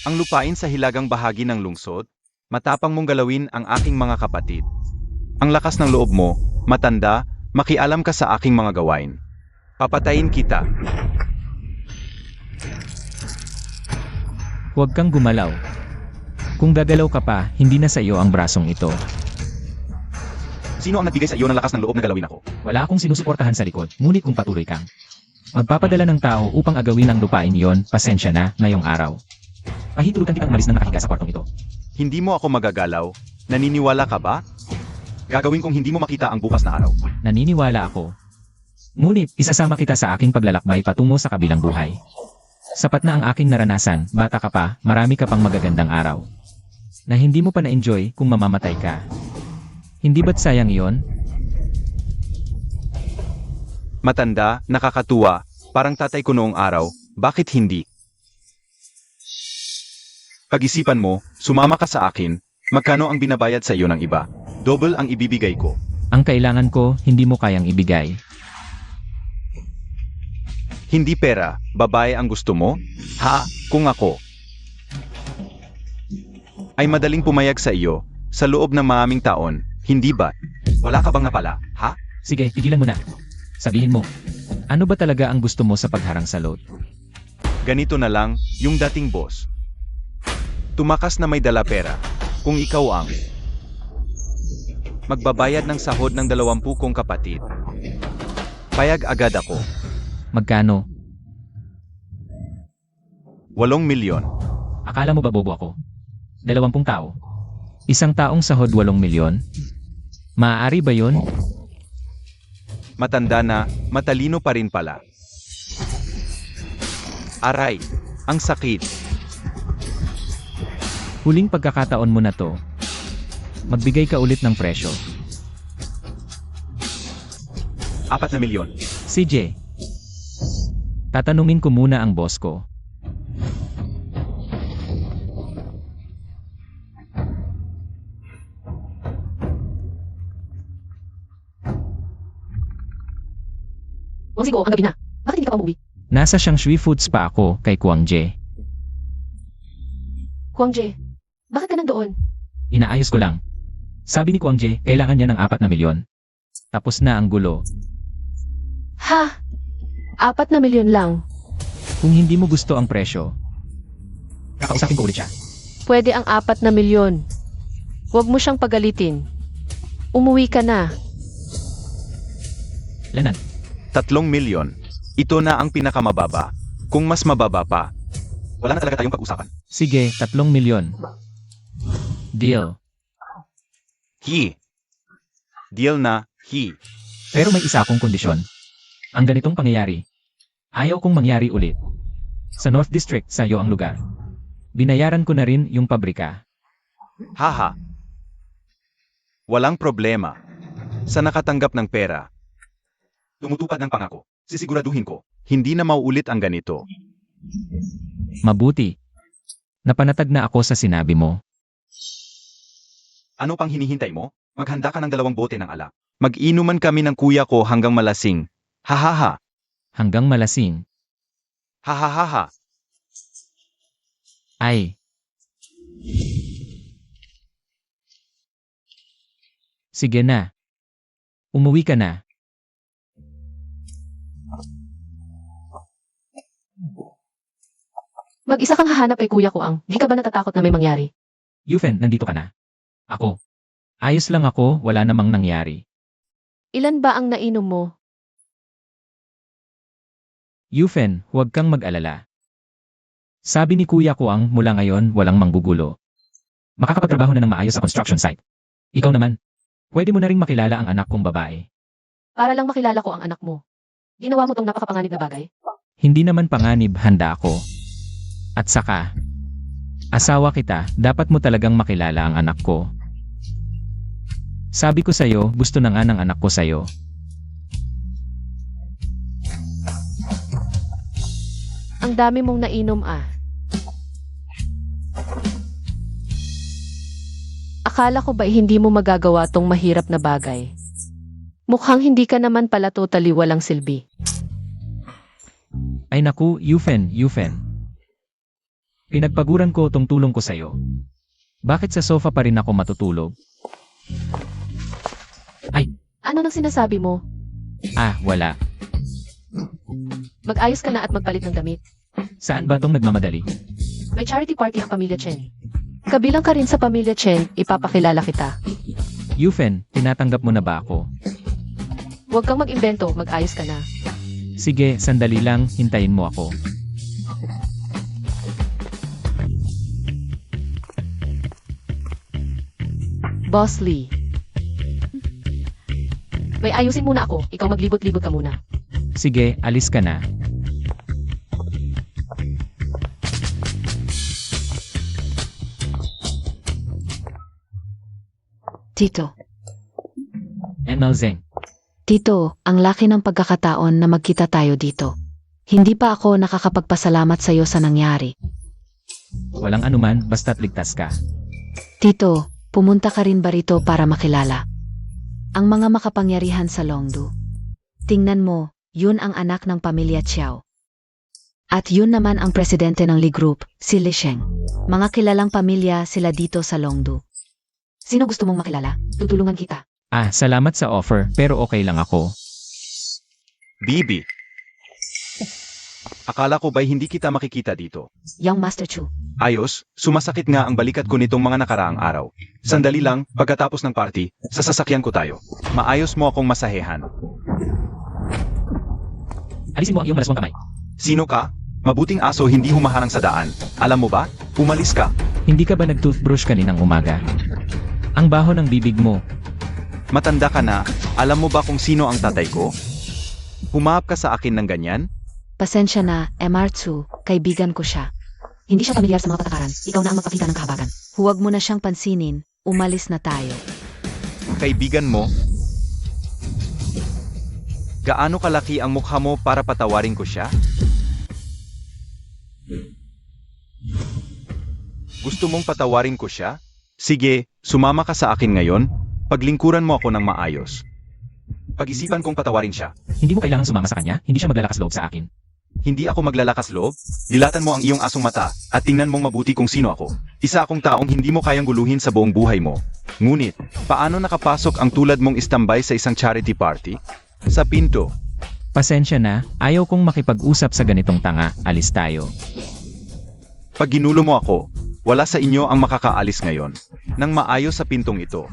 Ang lupain sa hilagang bahagi ng lungsod, matapang mong galawin ang aking mga kapatid. Ang lakas ng loob mo, matanda, makialam ka sa aking mga gawain. Papatayin kita. Huwag kang gumalaw. Kung gagalaw ka pa, hindi na sa iyo ang brasong ito. Sino ang nagbigay sa iyo ng lakas ng loob na galawin ako? Wala akong sinusuportahan sa likod, ngunit kung patuloy kang magpapadala ng tao upang agawin ang lupain iyon, pasensya na, ngayong araw. Pahintulutan kitang umalis ng nakahiga sa kwartong ito. Hindi mo ako magagalaw? Naniniwala ka ba? Gagawin kong hindi mo makita ang bukas na araw. Naniniwala ako. Ngunit, isasama kita sa aking paglalakbay patungo sa kabilang buhay. Sapat na ang aking naranasan, bata ka pa, marami ka pang magagandang araw. Na hindi mo pa na-enjoy kung mamamatay ka. Hindi ba't sayang iyon? Matanda, nakakatuwa, parang tatay ko noong araw, bakit hindi? Pag-isipan mo, sumama ka sa akin, magkano ang binabayad sa iyo ng iba? Double ang ibibigay ko. Ang kailangan ko, hindi mo kayang ibigay. Hindi pera, babae ang gusto mo? Ha, kung ako ay madaling pumayag sa iyo, sa loob ng maraming taon, hindi ba? Wala ka bang napala, ha? Sige, tigilan mo na. Sabihin mo, ano ba talaga ang gusto mo sa pagharang sa load? Ganito na lang, yung dating boss. Tumakas na may dala pera, kung ikaw ang magbabayad ng sahod ng 20 kong kapatid. Payag agad ako. Magkano? 8 milyon. Akala mo ba bobo ako? 20 tao. Isang taong sahod 8 milyon? Maaari ba yun? Matanda na, matalino pa rin pala. Aray, ang sakit. Huling pagkakataon mo na to. Magbigay ka ulit ng presyo. 4 na milyon. CJ, tatanungin ko muna ang boss ko. Sigo, ang gabi na. Bakit hindi ka pa umuwi? Nasa Shangshui Foods pa ako kay Kwang Je. Kwang Je, bakit ka nandoon? Inaayos ko lang. Sabi ni Kwang Je, kailangan niya ng 4 na milyon. Tapos na ang gulo. Ha? 4 na milyon lang. Kung hindi mo gusto ang presyo, kakausapin ko ulit siya. Pwede ang 4 na milyon. Huwag mo siyang pagalitin. Umuwi ka na. Lanan, 3 milyon. Ito na ang pinakamababa. Kung mas mababa pa, wala na talaga tayong pag-usapan. sige, 3 milyon. Deal. Deal na, Pero may isa akong kondisyon. Ang ganitong pangyayari, ayaw kong mangyari ulit. Sa North District, sa'yo ang lugar. Binayaran ko na rin yung pabrika. Haha. Walang problema. Sa nakatanggap ng pera, tumutupad ng pangako. Sisiguraduhin ko, hindi na mauulit ang ganito. Mabuti. Napanatag na ako sa sinabi mo. Ano pang hinihintay mo? Maghanda ka ng 2 bote ng alak. Mag-inuman kami ng kuya ko hanggang malasing. Hahaha. Hanggang malasing. Hahaha. Ay. Sige na. Umuwi ka na. Mag-isa kang hahanap kay kuya ko ang, di ka ba natatakot na may mangyari? Yufen, nandito ka na. Ako. Ayos lang ako, wala namang nangyari. Ilan ba ang nainom mo? Yufen, huwag kang mag-alala. Sabi ni Kuya Kuang, mula ngayon, walang manggugulo. Makakapagtrabaho na ng maayos sa construction site. Ikaw naman, pwede mo na ring makilala ang anak kong babae. Para lang makilala ko ang anak mo. Ginawa mo tong napakapanganib na bagay? Hindi naman panganib, handa ako. At saka, asawa kita, dapat mo talagang makilala ang anak ko. Sabi ko sa'yo, gusto na nga ng anak ko sa'yo. Ang dami mong nainom ah. Akala ko ba hindi mo magagawa tong mahirap na bagay? Mukhang hindi ka naman pala totally walang silbi. Ay naku, Yufen. Pinagpaguran ko tong tulong ko sa'yo. Bakit sa sofa pa rin ako matutulog? Ano nang sinasabi mo? Wala. Mag-ayos ka na at magpalit ng damit. Saan ba tong nagmamadali? May charity party ang pamilya Chen. Kabilang ka rin sa pamilya Chen, ipapakilala kita. Yufen, tinatanggap mo na ba ako? Huwag kang mag-imbento, mag-ayos ka na. Sige, sandali lang, hintayin mo ako. Boss Lee. May ayusin muna ako. Ikaw maglibot-libot ka muna. Sige, alis ka na. Tito. Zeng. Tito, ang laki ng pagkakataon na magkita tayo dito. Hindi pa ako nakakapagpasalamat sa'yo sa nangyari. Walang anuman, basta't ligtas ka. Tito, pumunta ka rin ba rito para makilala ang mga makapangyarihan sa Longdu? Tingnan mo, yun ang anak ng pamilya Chiao. At yun naman ang presidente ng Li Group, si Li Sheng. Mga kilalang pamilya sila dito sa Longdu. Sino gusto mong makilala? Tutulungan kita. Ah, salamat sa offer, pero okay lang ako. Bibi. Akala ko ba'y hindi kita makikita dito? Young Master Chu. Ayos, sumasakit nga ang balikat ko nitong mga nakaraang araw. Sandali lang, pagkatapos ng party, sa sasakyan ko tayo. Maayos mo akong masahehan. Alisin mo ang iyong malaswang kamay. Sino ka? Mabuting aso hindi humaharang sa daan. Alam mo ba? Umalis ka. Hindi ka ba nag-toothbrush kaninang umaga? Ang baho ng bibig mo. Matanda ka na. Alam mo ba kung sino ang tatay ko? Humahap ka sa akin ng ganyan? Pasensya na, Emartsu, kaibigan ko siya. Hindi siya pamilyar sa mga patakaran. Ikaw na ang magpakita ng kahabagan. Huwag mo na siyang pansinin. Umalis na tayo. Kaibigan mo? Gaano kalaki ang mukha mo para patawarin ko siya? Gusto mong patawarin ko siya? Sige, sumama ka sa akin ngayon. Paglingkuran mo ako ng maayos. Pag-isipan kong patawarin siya. Hindi mo kailangan sumama sa kanya, hindi siya maglalakas loob sa akin. Hindi ako maglalakas loob. Dilatan mo ang iyong asong mata at tingnan mong mabuti kung sino ako. Isa akong taong hindi mo kayang guluhin sa buong buhay mo. Ngunit, paano nakapasok ang tulad mong istambay sa isang charity party? Sa pinto. Pasensya na, ayaw kong makipag-usap sa ganitong tanga, alis tayo. Pag ginulo mo ako, wala sa inyo ang makakaalis ngayon. Nang maayos sa pintong ito.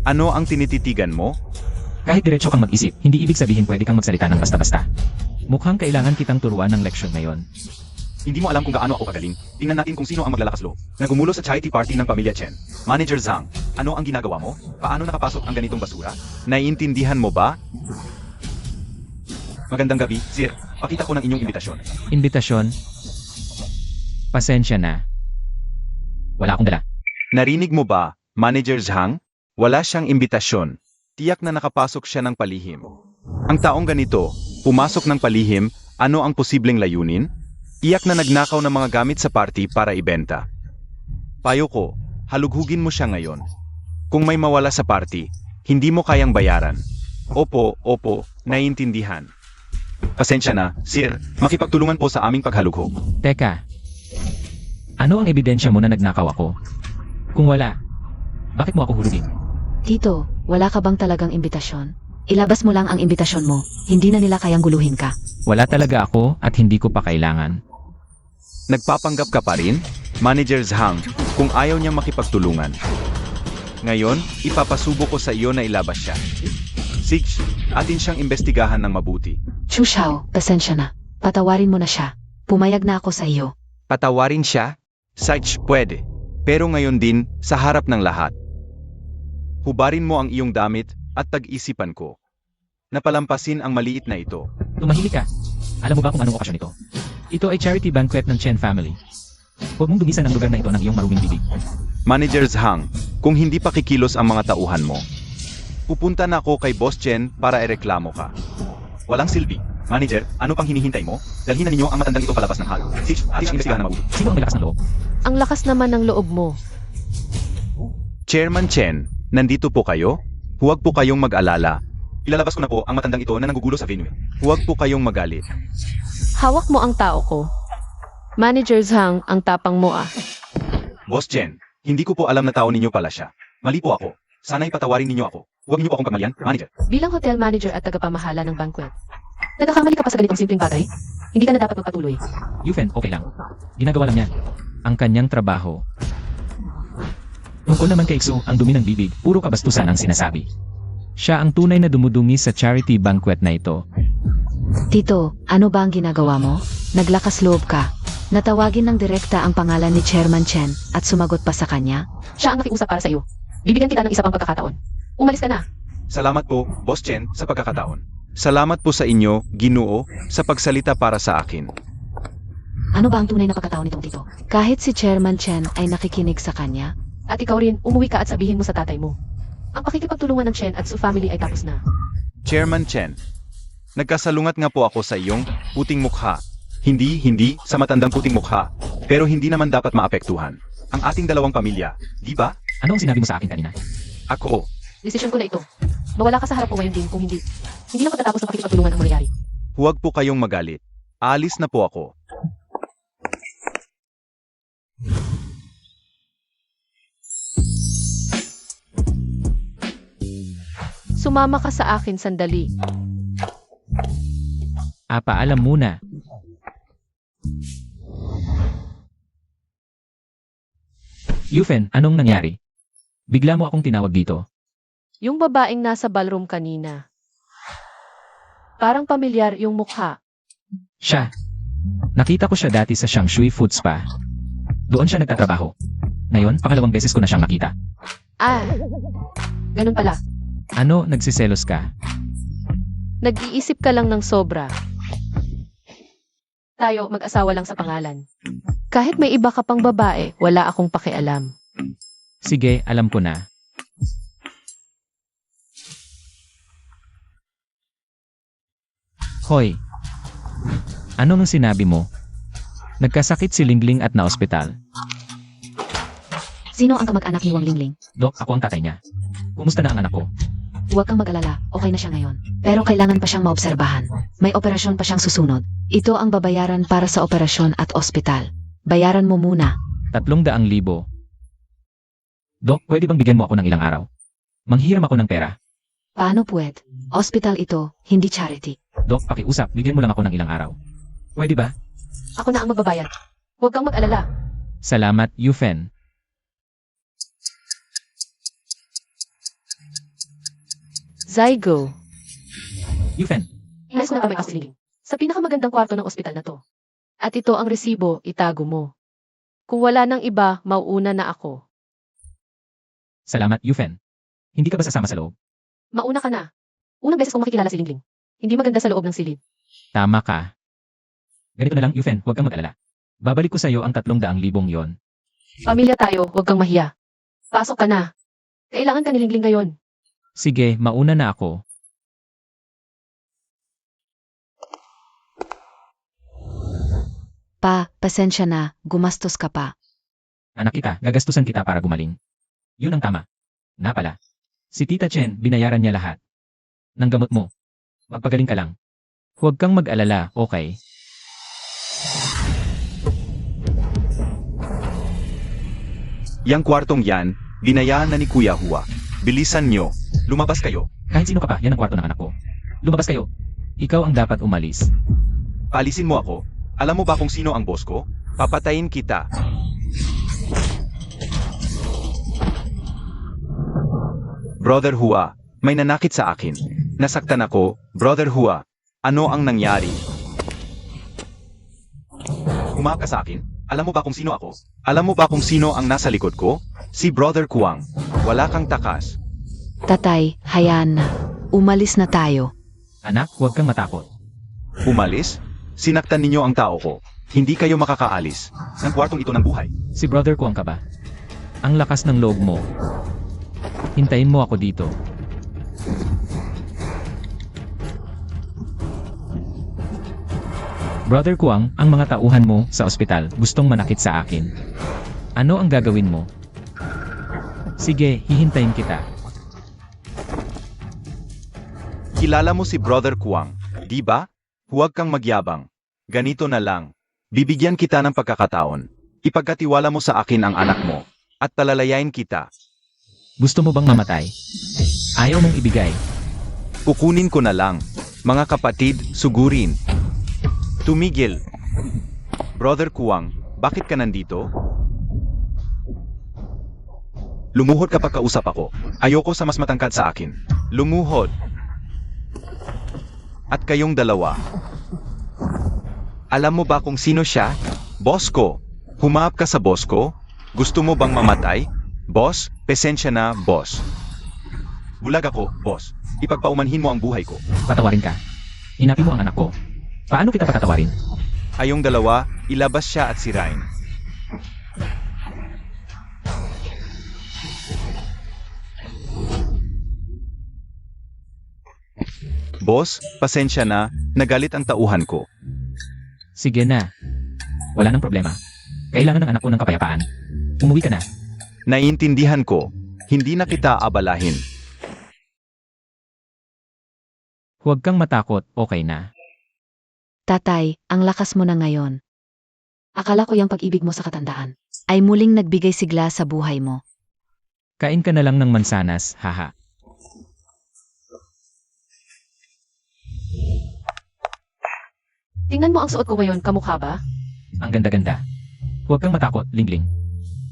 Ano ang tinititigan mo? Kahit diretso kang mag-isip, hindi ibig sabihin pwede kang magsalita ng basta-basta. Mukhang kailangan kitang turuan ng leksyon ngayon. Hindi mo alam kung gaano ako kagaling. Tingnan natin kung sino ang maglalakas loob. Nagumulo sa charity party ng pamilya Chen. Manager Zhang, ano ang ginagawa mo? Paano nakapasok ang ganitong basura? Naiintindihan mo ba? Magandang gabi, sir. Pakita ko ng inyong imbitasyon. Imbitasyon? Pasensya na. Wala akong dala. Narinig mo ba, Manager Zhang? Wala siyang imbitasyon. Tiyak na nakapasok siya ng palihim. Ang taong ganito, pumasok ng palihim, ano ang posibleng layunin? Tiyak na nagnakaw ng mga gamit sa party para ibenta. Payo ko, halughugin mo siya ngayon. Kung may mawala sa party, hindi mo kayang bayaran. Opo, naiintindihan. Pasensya na, sir, makipagtulungan po sa aming paghalughog. Teka. Ano ang ebidensya mo na nagnakaw ako? Kung wala, bakit mo ako hulugin? Tito, wala ka bang talagang imbitasyon? Ilabas mo lang ang imbitasyon mo. Hindi na nila kayang guluhin ka. Wala talaga ako at hindi ko pa kailangan. Nagpapanggap ka pa rin? Manager Zhang, kung ayaw niyang makipagtulungan. Ngayon, ipapasubo ko sa iyo na ilabas siya. Sige, atin siyang imbestigahan ng mabuti. Chu Xiao, pasensya na. Patawarin mo na siya. Pumayag na ako sa iyo. Patawarin siya? Sige, pwede. Pero ngayon din, sa harap ng lahat. Hubarin mo ang iyong damit at tag-isipan ko. Napalampasin ang maliit na ito. Tumahimik ka. Alam mo ba kung anong okasyon ito? Ito ay charity banquet ng Chen family. Huwag mong dumisan ang lugar na ito ng iyong maruming bibig. Manager Zhang, kung hindi pa kikilos ang mga tauhan mo, pupunta na ako kay Boss Chen para ireklamo ka. Walang silbi. Manager, ano pang hinihintay mo? Dalhin na ninyo ang matandang ito palabas ng hall. Sige, ating imbestigahan na mabuti. Sino ang may lakas ng loob? Ang lakas naman ng loob mo. Chairman Chen, nandito po kayo? Huwag po kayong mag-alala. Ilalabas ko na po ang matandang ito na nagugulo sa venue. Huwag po kayong magalit. Hawak mo ang tao ko. Manager Zhang, ang tapang mo ah. Boss Chen, hindi ko po alam na tao ninyo pala siya. Mali po ako. Sana'y patawarin ninyo ako. Huwag niyo po akong pagmalian, manager. Bilang hotel manager at tagapamahala ng banquet, nagkakamali ka pa sa ganitong simpleng bagay? Hindi ka na dapat magpatuloy. Yufen, okay lang. Ginagawa lang niya. Ang kanyang trabaho. Tungkol naman kay Xu, ang dumi ng bibig, puro kabastusan ang sinasabi. Siya ang tunay na dumudumi sa charity banquet na ito. Tito, ano ba ang ginagawa mo? Naglakas loob ka. Natawagin ng direkta ang pangalan ni Chairman Chen at sumagot pa sa kanya. Siya ang nakiusap para sa'yo. Bibigyan kita ng isa pang pagkakataon. Umalis ka na. Salamat po, Boss Chen, sa pagkakataon. Salamat po sa inyo, Ginoo, sa pagsalita para sa akin. Ano ba ang tunay na pagkatao nitong tito? Kahit si Chairman Chen ay nakikinig sa kanya, At ikaw rin, umuwi ka at sabihin mo sa tatay mo. Ang pakikipagtulungan ng Chen at Su family ay tapos na. Chairman Chen, nagkasalungat nga po ako sa iyong puting mukha. Hindi sa matandang puting mukha, pero hindi naman dapat maapektuhan ang ating dalawang pamilya, di ba? Ano ang sinabi mo sa akin kanina? Ako, Desisyon ko na ito. Mawala ka sa harap ko ngayon din kung hindi. Hindi na pagkatapos ng pakikipagtulungan ang mangyayari. huwag po kayong magalit. Alis na po ako. Sumama ka sa akin sandali. Paalam muna. Yufen, anong nangyari? Bigla mo akong tinawag dito. Yung babaeng nasa ballroom kanina. Parang pamilyar yung mukha. Siya. Nakita ko siya dati sa Shangshui Food Spa. Doon siya nagtatrabaho. Ngayon, pangalawang beses ko na siyang nakita. Ganun pala. Ano, nagsiselos ka? Nag-iisip ka lang ng sobra. Tayo, mag-asawa lang sa pangalan. Kahit may iba ka pang babae, wala akong pakialam. Sige, alam ko na. Hoy. Ano nang sinabi mo? Nagkasakit si Lingling at na-ospital. sino ang kamag-anak ni Wang Lingling? Dok, ako ang tatay niya. Kumusta na ang anak ko? Huwag kang mag-alala, okay na siya ngayon. Pero kailangan pa siyang maobserbahan. May operasyon pa siyang susunod. Ito ang babayaran para sa operasyon at ospital. Bayaran mo muna. 300,000. Dok, pwede bang bigyan mo ako ng ilang araw? Manghiram ako ng pera. Paano puwed? Ospital ito, hindi charity. Dok, pakiusap, bigyan mo lang ako ng ilang araw. Pwede ba? Ako na ang magbabayad. Huwag kang mag-alala. Salamat, Yufen. Zygo. Yufen, Inas ko na kami kasi sa pinakamagandang kwarto ng ospital na to. At ito ang resibo, itago mo. Kung wala nang iba, mauuna na ako. salamat, Yufen. Hindi ka ba sasama sa loob? Mauna ka na. Unang beses kong makikilala si Lingling. Hindi maganda sa loob ng silid. Tama ka. Ganito na lang, Yufen, huwag kang mag-alala. Babalik ko sa'yo ang 300,000 yon. Pamilya tayo, huwag kang mahiya. Pasok ka na. Kailangan ka ni Lingling ngayon. Sige, mauna na ako. Pasensya na, gumastos ka pa. Anak kita, gagastusan kita para gumaling. Yun ang tama. Na pala. Si Tita Chen, binayaran niya lahat. Ng gamot mo. Magpagaling ka lang. Huwag kang mag-alala, okay? Yang kwartong yan, binayaan na ni Kuya Hua. Bilisan nyo. Lumabas kayo. Kahit sino ka pa, yan ang kwarto ng anak ko. Lumabas kayo. Ikaw ang dapat umalis. Paalisin mo ako. Alam mo ba kung sino ang boss ko? Papatayin kita. Brother Hua, may nanakit sa akin. Nasaktan ako. Brother Hua, ano ang nangyari? Humahak ka sa akin? Alam mo ba kung sino ako? Alam mo ba kung sino ang nasa likod ko? Si Brother Kuang. Wala kang takas. Tatay, hayaan na. Umalis na tayo. Anak, huwag kang matakot. Umalis? Sinaktan ninyo ang tao ko. Hindi kayo makakaalis ng kwartong ito ng buhay. Si Brother Kuang ka ba? Ang lakas ng loob mo. Hintayin mo ako dito. Brother Kuang, ang mga tauhan mo sa ospital gustong manakit sa akin. Ano ang gagawin mo? Sige, hihintayin kita. Kilala mo si Brother Kuang, di ba? Huwag kang magyabang. Ganito na lang. Bibigyan kita ng pagkakataon. Ipagkatiwala mo sa akin ang anak mo. At palalayain kita. Gusto mo bang mamatay? Ayaw mong ibigay. Kukunin ko na lang. Mga kapatid, sugurin. Tumigil. Brother Kuang, bakit ka nandito? Lumuhod kapag kausap ako. Ayoko sa mas matangkad sa akin. Lumuhod. At kayong dalawa. Alam mo ba kung sino siya? Boss ko, humahap ka sa boss ko? Gusto mo bang mamatay? Boss, pasensya na, boss. Bulag ako, boss. Ipagpaumanhin mo ang buhay ko. Patawarin ka. Hinapi mo ang anak ko. Paano kita patatawarin? Kayong dalawa, ilabas siya at sirain. Boss, pasensya na, nagalit ang tauhan ko. Sige na. Wala nang problema. Kailangan ng anak ko ng kapayapaan. Umuwi ka na. Naiintindihan ko, hindi na kita abalahin. Huwag kang matakot, okay na. Tatay, ang lakas mo na ngayon. Akala ko yung pag-ibig mo sa katandaan ay muling nagbigay sigla sa buhay mo. Kain ka na lang ng mansanas, haha. Tingnan mo ang suot ko ngayon, kamukha ba? Ang ganda-ganda. Huwag kang matakot, Lingling.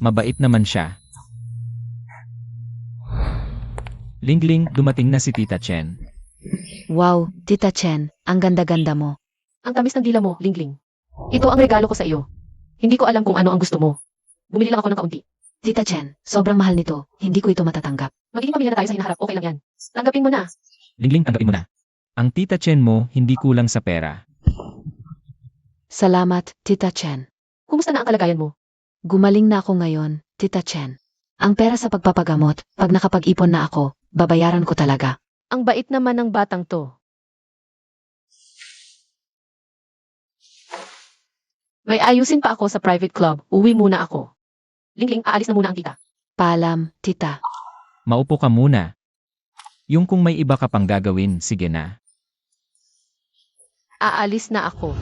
Mabait naman siya. Lingling, dumating na si Tita Chen. Wow, Tita Chen, ang ganda-ganda mo. Ang tamis ng dila mo, Lingling. Ito ang regalo ko sa iyo. Hindi ko alam kung ano ang gusto mo. Bumili lang ako ng kaunti. Tita Chen, sobrang mahal nito. Hindi ko ito matatanggap. Magiging pamilya na tayo sa hinaharap, okay lang yan. Tanggapin mo na. Lingling, tanggapin mo na. Ang Tita Chen mo, hindi kulang sa pera. Salamat, Tita Chen. Kumusta na ang kalagayan mo? Gumaling na ako ngayon, Tita Chen. Ang pera sa pagpapagamot, pag nakapag-ipon na ako, babayaran ko talaga. Ang bait naman ng batang to. May ayusin pa ako sa private club. Uwi muna ako. Lingling, aalis na muna ang tita. Paalam, Tita. Maupo ka muna. Yung kung may iba ka pang gagawin, sige na. Aalis na ako.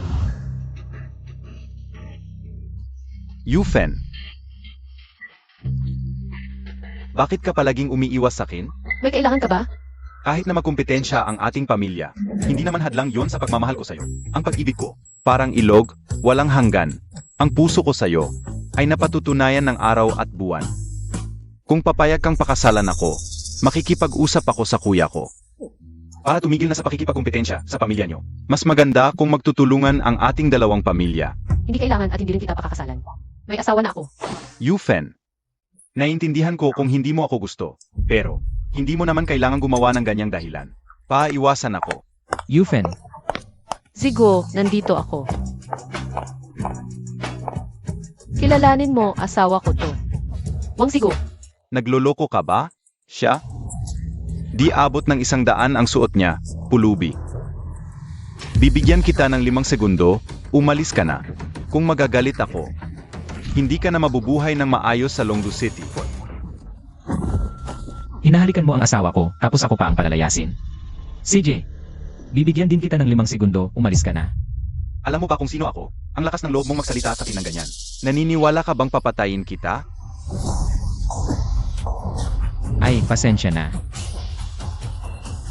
Yufen. Bakit ka palaging umiiwas sa akin? May kailangan ka ba? Kahit na magkumpetensya ang ating pamilya, hindi naman hadlang yon sa pagmamahal ko sa'yo. Ang pag-ibig ko, parang ilog, walang hanggan. Ang puso ko sa'yo ay napatutunayan ng araw at buwan. Kung papayag kang pakasalan ako, makikipag-usap ako sa kuya ko. Para tumigil na sa pakikipagkumpetensya sa pamilya nyo. Mas maganda kung magtutulungan ang ating dalawang pamilya. Hindi kailangan at hindi rin kita pakakasalan. May asawa na ako. Yufen, naiintindihan ko kung hindi mo ako gusto, pero hindi mo naman kailangan gumawa ng ganyang dahilan. Paiwasan ako. Yufen, Sigo, nandito ako. Kilalanin mo, asawa ko to. Wang Sigo, Nagloloko ka ba? Siya? Di abot ng 100 ang suot niya, pulubi. Bibigyan kita ng 5 segundo, umalis ka na. Kung magagalit ako, hindi ka na mabubuhay ng maayos sa Longdu City. hinahalikan mo ang asawa ko, tapos ako pa ang palalayasin. CJ, bibigyan din kita ng 5 segundo, umalis ka na. Alam mo ba kung sino ako? Ang lakas ng loob mong magsalita sa akin ng ganyan. Naniniwala ka bang papatayin kita? Ay, pasensya na.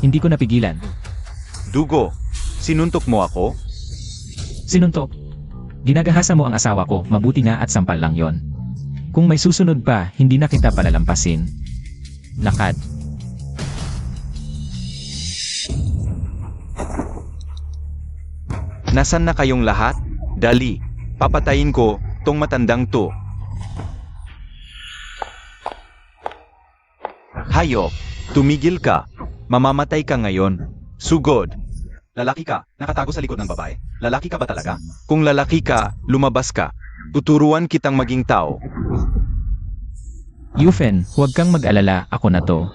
Hindi ko napigilan. Dugo, sinuntok mo ako? Sinuntok. Ginagahasa mo ang asawa ko, mabuti nga at sampal lang yon. Kung may susunod pa, hindi na kita palalampasin. Lakad. Nasaan na kayong lahat? Dali, papatayin ko tong matandang to. Hayop, tumigil ka. Mamamatay ka ngayon. Sugod. Lalaki ka, nakatago sa likod ng babae. Lalaki ka ba talaga? Kung lalaki ka, lumabas ka. Tuturuan kitang maging tao. Yufen, huwag kang mag-alala, ako na to.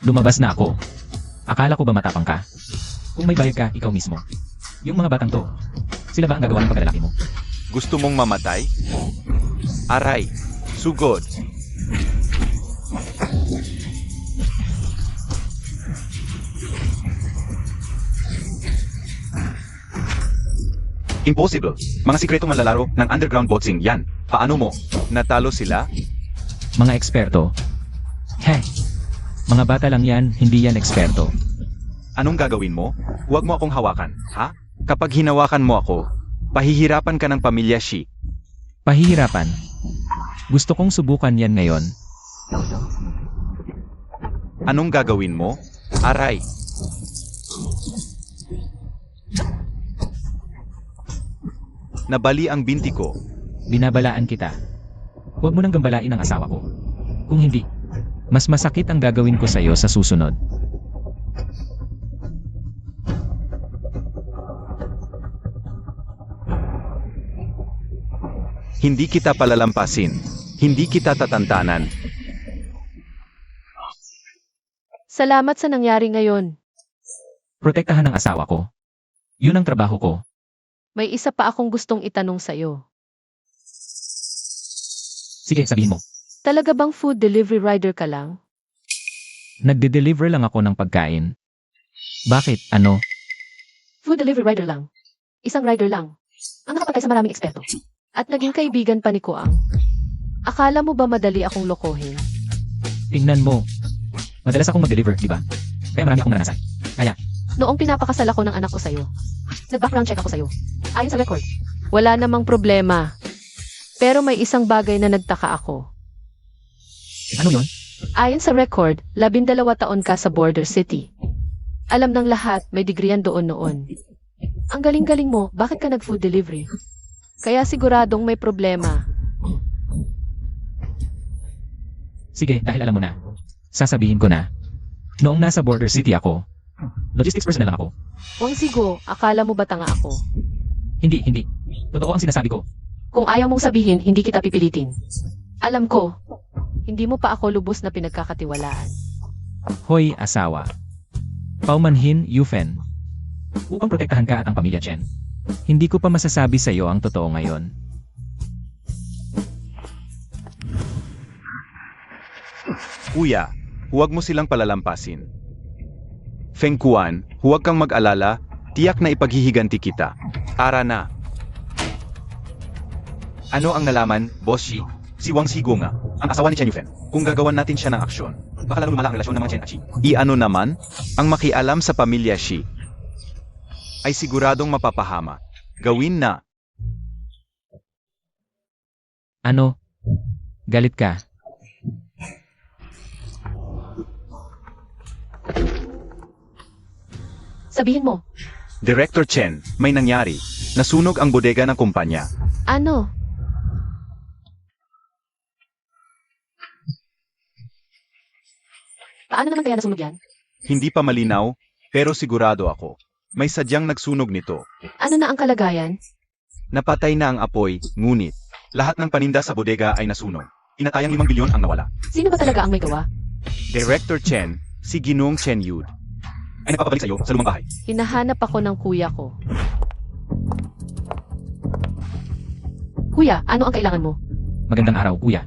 Lumabas na ako. Akala ko ba matapang ka? Kung may bayad ka, ikaw mismo. Yung mga batang to, sila ba ang gagawa ng paglalaki mo? Gusto mong mamatay? Aray, sugod. Impossible. Mga sikretong manlalaro ng underground boxing yan. Paano mo? Natalo sila? Mga eksperto. Heh. Mga bata lang yan, hindi yan eksperto. Anong gagawin mo? Huwag mo akong hawakan, ha? Kapag hinawakan mo ako, pahihirapan ka ng pamilya Shi. Pahihirapan. Gusto kong subukan yan ngayon. Anong gagawin mo? Aray. Nabali ang binti ko. Binabalaan kita. Huwag mo nang gambalain ang asawa ko. Kung hindi, mas masakit ang gagawin ko sa'yo sa susunod. Hindi kita palalampasin. Hindi kita tatantanan. Salamat sa nangyari ngayon. Protektahan ang asawa ko. Yun ang trabaho ko. May isa pa akong gustong itanong sa'yo. Sige, sabihin mo. Talaga bang food delivery rider ka lang? Nagde-deliver lang ako ng pagkain. Bakit? Ano? Food delivery rider lang. Isang rider lang. Ang nakapatay sa maraming eksperto. At naging kaibigan pa ni Kuang. Akala mo ba madali akong lokohin? Tingnan mo. Madalas akong mag-deliver, di ba? Kaya marami akong naranasan. Noong pinapakasal ako ng anak ko sa'yo, nag-background check ako sa'yo. Ayon sa record, wala namang problema. Pero may isang bagay na nagtaka ako. Ano yun? Ayon sa record, 12 taon ka sa border city. Alam ng lahat, may digriyan doon noon. Ang galing-galing mo, bakit ka nag-food delivery? Kaya siguradong may problema. Sige, dahil alam mo na. Sasabihin ko na. Noong nasa border city ako, logistics personnel lang ako. Wang Sigo, akala mo ba tanga ako? Hindi. Totoo ang sinasabi ko. Kung ayaw mong sabihin, hindi kita pipilitin. Alam ko, hindi mo pa ako lubos na pinagkakatiwalaan. Hoy, asawa. Paumanhin, Yufen. Upang protektahan ka at ang pamilya Chen. Hindi ko pa masasabi sa iyo ang totoo ngayon. Kuya, huwag mo silang palalampasin. Feng Kuan, huwag kang mag-alala, tiyak na ipaghihiganti kita. Ara na. Ano ang nalaman, Boss Shi? Si Wang Sigo nga, ang asawa ni Chen Yufen. Kung gagawan natin siya ng aksyon, baka lalo lumala ang relasyon ng mga Chen at Shi. Iano naman, ang makialam sa pamilya Shi ay siguradong mapapahama. Gawin na. Ano? Galit ka? Sabihin mo, Director Chen, may nangyari. Nasunog ang bodega ng kumpanya. ano? Paano naman kaya nasunog yan? Hindi pa malinaw, pero sigurado ako. May sadyang nagsunog nito. Ano na ang kalagayan? Napatay na ang apoy, ngunit lahat ng paninda sa bodega ay nasunog. Inatayang 5 bilyon ang nawala. Sino ba talaga ang may gawa? Director Chen, si Ginong Chen Yud, ay nagpapabalik sa iyo sa lumang bahay. Hinahanap ako ng kuya ko. Kuya, ano ang kailangan mo? Magandang araw, kuya.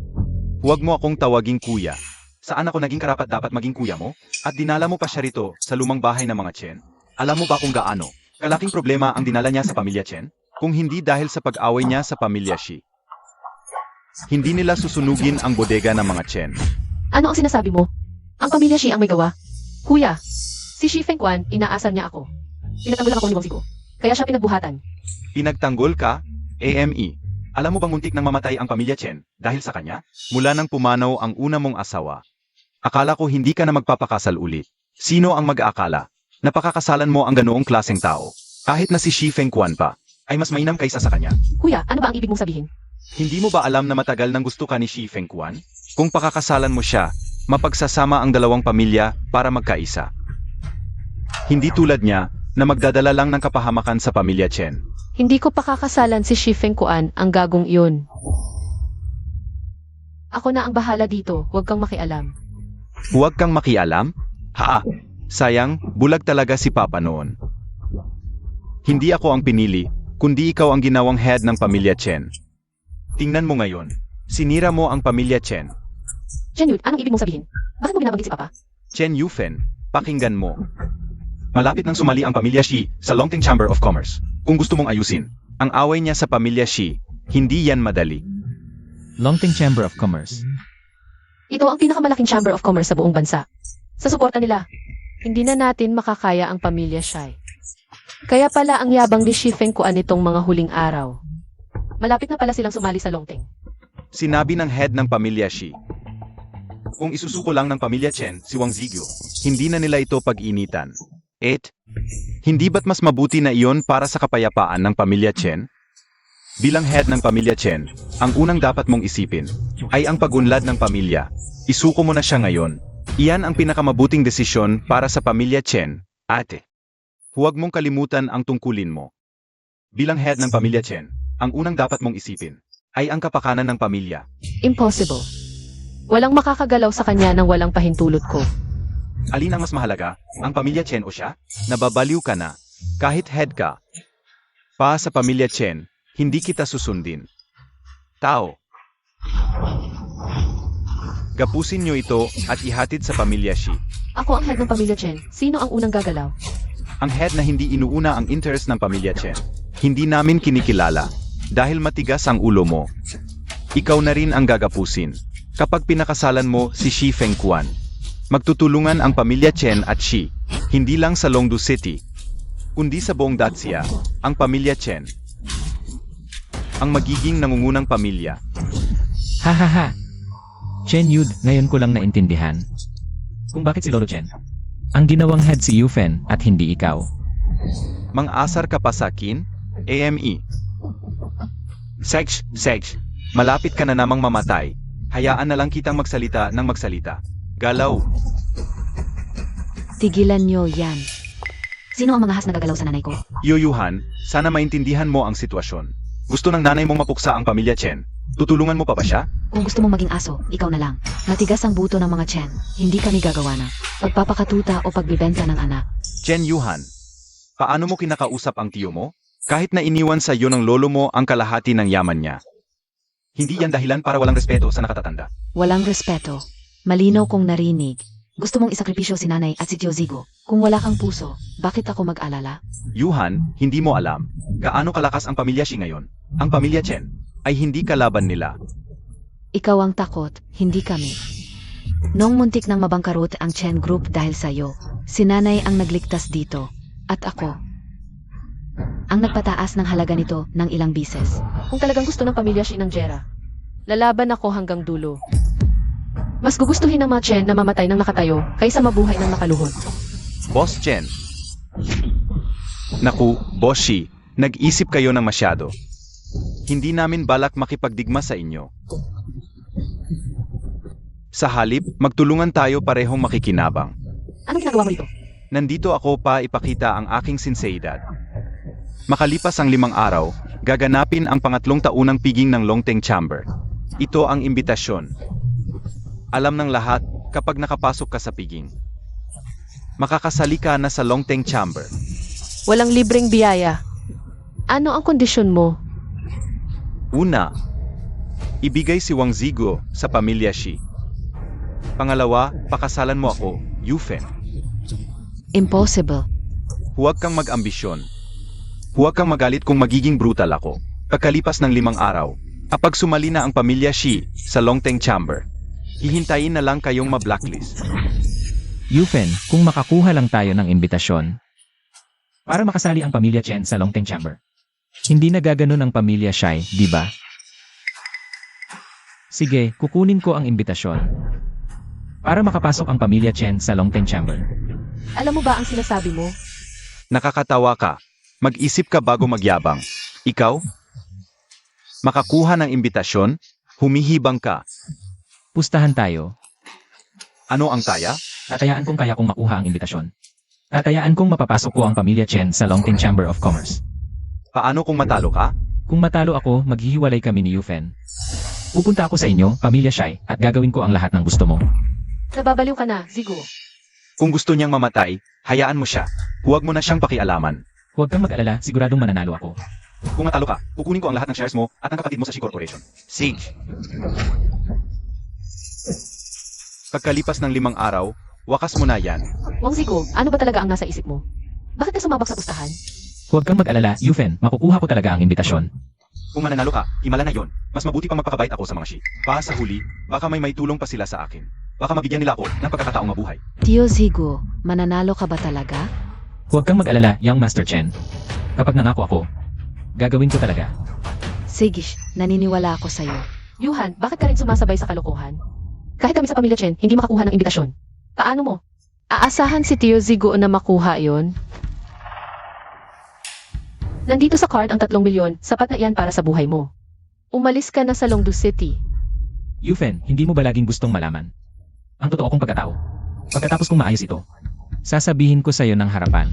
Huwag mo akong tawaging kuya. Saan ako naging karapat dapat maging kuya mo? At dinala mo pa siya rito sa lumang bahay ng mga Chen. Alam mo ba kung gaano kalaking problema ang dinala niya sa pamilya Chen? Kung hindi dahil sa pag-away niya sa pamilya Shi. Hindi nila susunugin ang bodega ng mga Chen. Ano ang sinasabi mo? Ang pamilya Shi ang may gawa? Kuya, si Shi Fengquan, inaasan niya ako. Pinagtanggol ako ni Wang Sigo. Kaya siya pinagbuhatan. Pinagtanggol ka? AME. Alam mo bang muntik nang mamatay ang pamilya Chen dahil sa kanya? Mula nang pumanaw ang una mong asawa. Akala ko hindi ka na magpapakasal ulit. Sino ang mag-aakala? Napakakasalan mo ang ganoong klaseng tao. Kahit na si Shi Fengquan pa, ay mas mainam kaysa sa kanya. Kuya, ano ba ang ibig mong sabihin? Hindi mo ba alam na matagal nang gusto ka ni Shi Fengquan? Kung pakakasalan mo siya, mapagsasama ang dalawang pamilya para magkaisa. Hindi tulad niya na magdadala lang ng kapahamakan sa pamilya Chen. Hindi ko pakakasalan si Shi Fengquan, ang gagong iyon. Ako na ang bahala dito, huwag kang makialam. Huwag kang makialam? Ha? Sayang, bulag talaga si Papa noon. Hindi ako ang pinili, kundi ikaw ang ginawang head ng pamilya Chen. Tingnan mo ngayon, sinira mo ang pamilya Chen. Chen Yud, anong ibig mong sabihin? Bakit mo binabanggit si Papa? Chen Yufen, pakinggan mo. Malapit nang sumali ang pamilya Shi sa Longting Chamber of Commerce. Kung gusto mong ayusin, ang away niya sa pamilya Shi, hindi yan madali. Longting Chamber of Commerce. Ito ang pinakamalaking chamber of commerce sa buong bansa. Sa suporta nila, hindi na natin makakaya ang pamilya Shai. Kaya pala ang yabang ni Shi Fengquan nitong mga huling araw. Malapit na pala silang sumali sa Longting. Sinabi ng head ng pamilya Shi. Kung isusuko lang ng pamilya Chen si Wang Zigyo, hindi na nila ito pag-initan. Hindi ba't mas mabuti na iyon para sa kapayapaan ng pamilya Chen? Bilang head ng pamilya Chen, ang unang dapat mong isipin ay ang pag-unlad ng pamilya. Isuko mo na siya ngayon. Iyan ang pinakamabuting desisyon para sa pamilya Chen, ate. Huwag mong kalimutan ang tungkulin mo. Bilang head ng pamilya Chen, ang unang dapat mong isipin ay ang kapakanan ng pamilya. Impossible. Walang makakagalaw sa kanya nang walang pahintulot ko. Alin ang mas mahalaga, ang pamilya Chen o siya? Nababaliw ka na. Kahit head ka. Pa sa pamilya Chen, hindi kita susundin. Tao. Gapusin nyo ito at ihatid sa pamilya Shi. Ako ang head ng pamilya Chen. Sino ang unang gagalaw? Ang head na hindi inuuna ang interest ng pamilya Chen. Hindi namin kinikilala. Dahil matigas ang ulo mo. Ikaw na rin ang gagapusin. Kapag pinakasalan mo si Shi Fengquan, magtutulungan ang pamilya Chen at Shi. Hindi lang sa Longdu City, kundi sa buong Dacia, ang pamilya Chen. Ang magiging nangungunang pamilya. Hahaha. Chen Yud, ngayon ko lang naintindihan. Kung bakit si Lolo Chen? Ang ginawang head si Yufen at hindi ikaw. Mang-asar ka pa sa akin? AME. Sej. Malapit ka na namang mamatay. Hayaan na lang kitang magsalita ng magsalita. Galaw. Tigilan nyo yan. Sino ang mga has na gagalaw sa nanay ko? Yuyuhan, sana maintindihan mo ang sitwasyon. Gusto ng nanay mong mapuksa ang pamilya Chen. Tutulungan mo pa ba siya? Kung gusto mong maging aso, ikaw na lang. Matigas ang buto ng mga Chen. Hindi kami gagawa na. Pagpapakatuta o pagbibenta ng anak. Chen Yuhan, paano mo kinakausap ang tiyo mo? Kahit na iniwan sa iyo ng lolo mo ang kalahati ng yaman niya. Hindi yan dahilan para walang respeto sa nakatatanda. Walang respeto. Malinaw kong narinig. Gusto mong isakripisyo si nanay at si Tio Zigo. Kung wala kang puso, bakit ako mag-alala? Yuhan, hindi mo alam gaano kalakas ang pamilya Shi ngayon. Ang pamilya Chen ay hindi kalaban nila. Ikaw ang takot, hindi kami. Noong muntik nang mabangkarot ang Chen Group dahil sa'yo, si nanay ang nagligtas dito. At ako. Ang nagpataas ng halaga nito ng ilang bises. Kung talagang gusto ng pamilya Shi ng Jera, lalaban ako hanggang dulo. Mas gugustuhin ng mga Chen na mamatay ng nakatayo kaysa mabuhay ng nakaluhod. Boss Chen. Naku, Boss Shi, nag-isip kayo ng masyado. Hindi namin balak makipagdigma sa inyo. Sa halip, magtulungan tayo parehong makikinabang. Anong ginagawa mo dito? Nandito ako pa ipakita ang aking sinseidad. Makalipas ang 5 araw, gaganapin ang pangatlong taunang piging ng Longteng Chamber. Ito ang imbitasyon. Alam ng lahat kapag nakapasok ka sa piging. Makakasali ka na sa Longteng Chamber. Walang libreng biyaya. Ano ang kondisyon mo? Una, ibigay si Wang Zigo sa pamilya Shi. Pangalawa, pakasalan mo ako, Yufen. Impossible. Huwag kang mag-ambisyon. Huwag kang magalit kung magiging brutal ako. Pagkalipas ng 5 araw, kapag sumali na ang pamilya Shi sa Longteng Chamber, hihintayin na lang kayong ma-blacklist. Yufen, kung makakuha lang tayo ng imbitasyon para makasali ang pamilya Chen sa Longteng Chamber. Hindi nagaganon ang pamilya Shai, di ba? Sige, kukunin ko ang imbitasyon para makapasok ang pamilya Chen sa Longteng Chamber. Alam mo ba ang sinasabi mo? Nakakatawa ka. Mag-isip ka bago magyabang. Ikaw? Makakuha ng imbitasyon? Humihibang ka. Pustahan tayo. Ano ang taya? Tatayaan kong kaya kong makuha ang imbitasyon. Tatayaan kong mapapasok ko ang pamilya Chen sa Longteng Chamber of Commerce. Paano kung matalo ka? Kung matalo ako, maghihiwalay kami ni Yufen. Pupunta ako sa inyo, pamilya Shai, at gagawin ko ang lahat ng gusto mo. Nababaliw ka na, Zigo. Kung gusto niyang mamatay, hayaan mo siya. Huwag mo na siyang pakialaman. Huwag kang mag-alala, siguradong mananalo ako. Kung matalo ka, kukunin ko ang lahat ng shares mo at ang kapatid mo sa Shi Corporation. Siege. Pagkalipas ng 5 araw, wakas mo na yan. Wang Zigo, ano ba talaga ang nasa isip mo? Bakit ka sumabak sa pustahan? Huwag kang mag-alala, Yufen, makukuha ko talaga ang imbitasyon. Kung mananalo ka, himala na yon. Mas mabuti pang magpakabait ako sa mga Shi. Pa sa huli, baka may tulong pa sila sa akin. Baka mabigyan nila ako ng pagkakataong mabuhay. Tio Zigo, mananalo ka ba talaga? Huwag kang mag-alala, young Master Chen. Kapag nangako ako, gagawin ko talaga. Sige, naniniwala ako sa'yo. Yuhan, bakit ka rin sumasabay sa kalokohan? Kahit kami sa pamilya Chen, hindi makakuha ng imbitasyon. Paano mo? Aasahan si Tio Zigo na makuha yon? Nandito sa card ang 3 milyon, sapat na iyan para sa buhay mo. Umalis ka na sa Longdu City. Yufen, hindi mo ba laging gustong malaman ang totoo kong pagkatao? Pagkatapos kong maayos ito, sasabihin ko sa'yo ng harapan.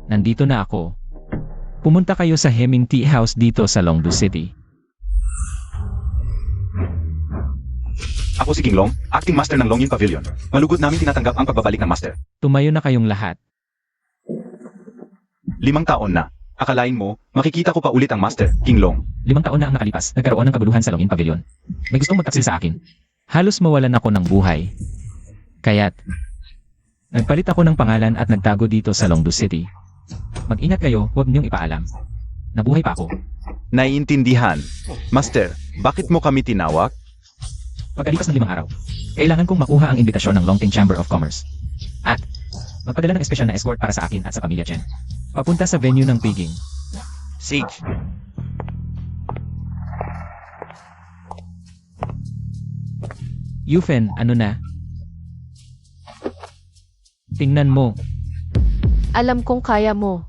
Nandito na ako. Pumunta kayo sa Heming Tea House dito sa Longdu City. Ako si King Long, acting master ng Longyin Pavilion. Malugod namin tinatanggap ang pagbabalik ng master. Tumayo na kayong lahat. 5 taon na. Akalain mo, makikita ko pa ulit ang master, King Long. 5 taon na ang nakalipas, nagkaroon ng kaguluhan sa Longin Pavilion. May gustong magtaksil sa akin. Halos mawalan ako ng buhay. Kaya't, nagpalit ako ng pangalan at nagtago dito sa Longdu City. Mag-ingat kayo, huwag niyong ipaalam. Nabuhay pa ako. Naiintindihan. Master, bakit mo kami tinawag? Pagkalipas ng 5 araw, kailangan kong makuha ang imbitasyon ng Longting Chamber of Commerce. At, magpadala ng espesyal na escort para sa akin at sa pamilya Chen. Papunta sa venue ng Peking. Sage. Yufen, ano na? Tingnan mo. Alam kong kaya mo.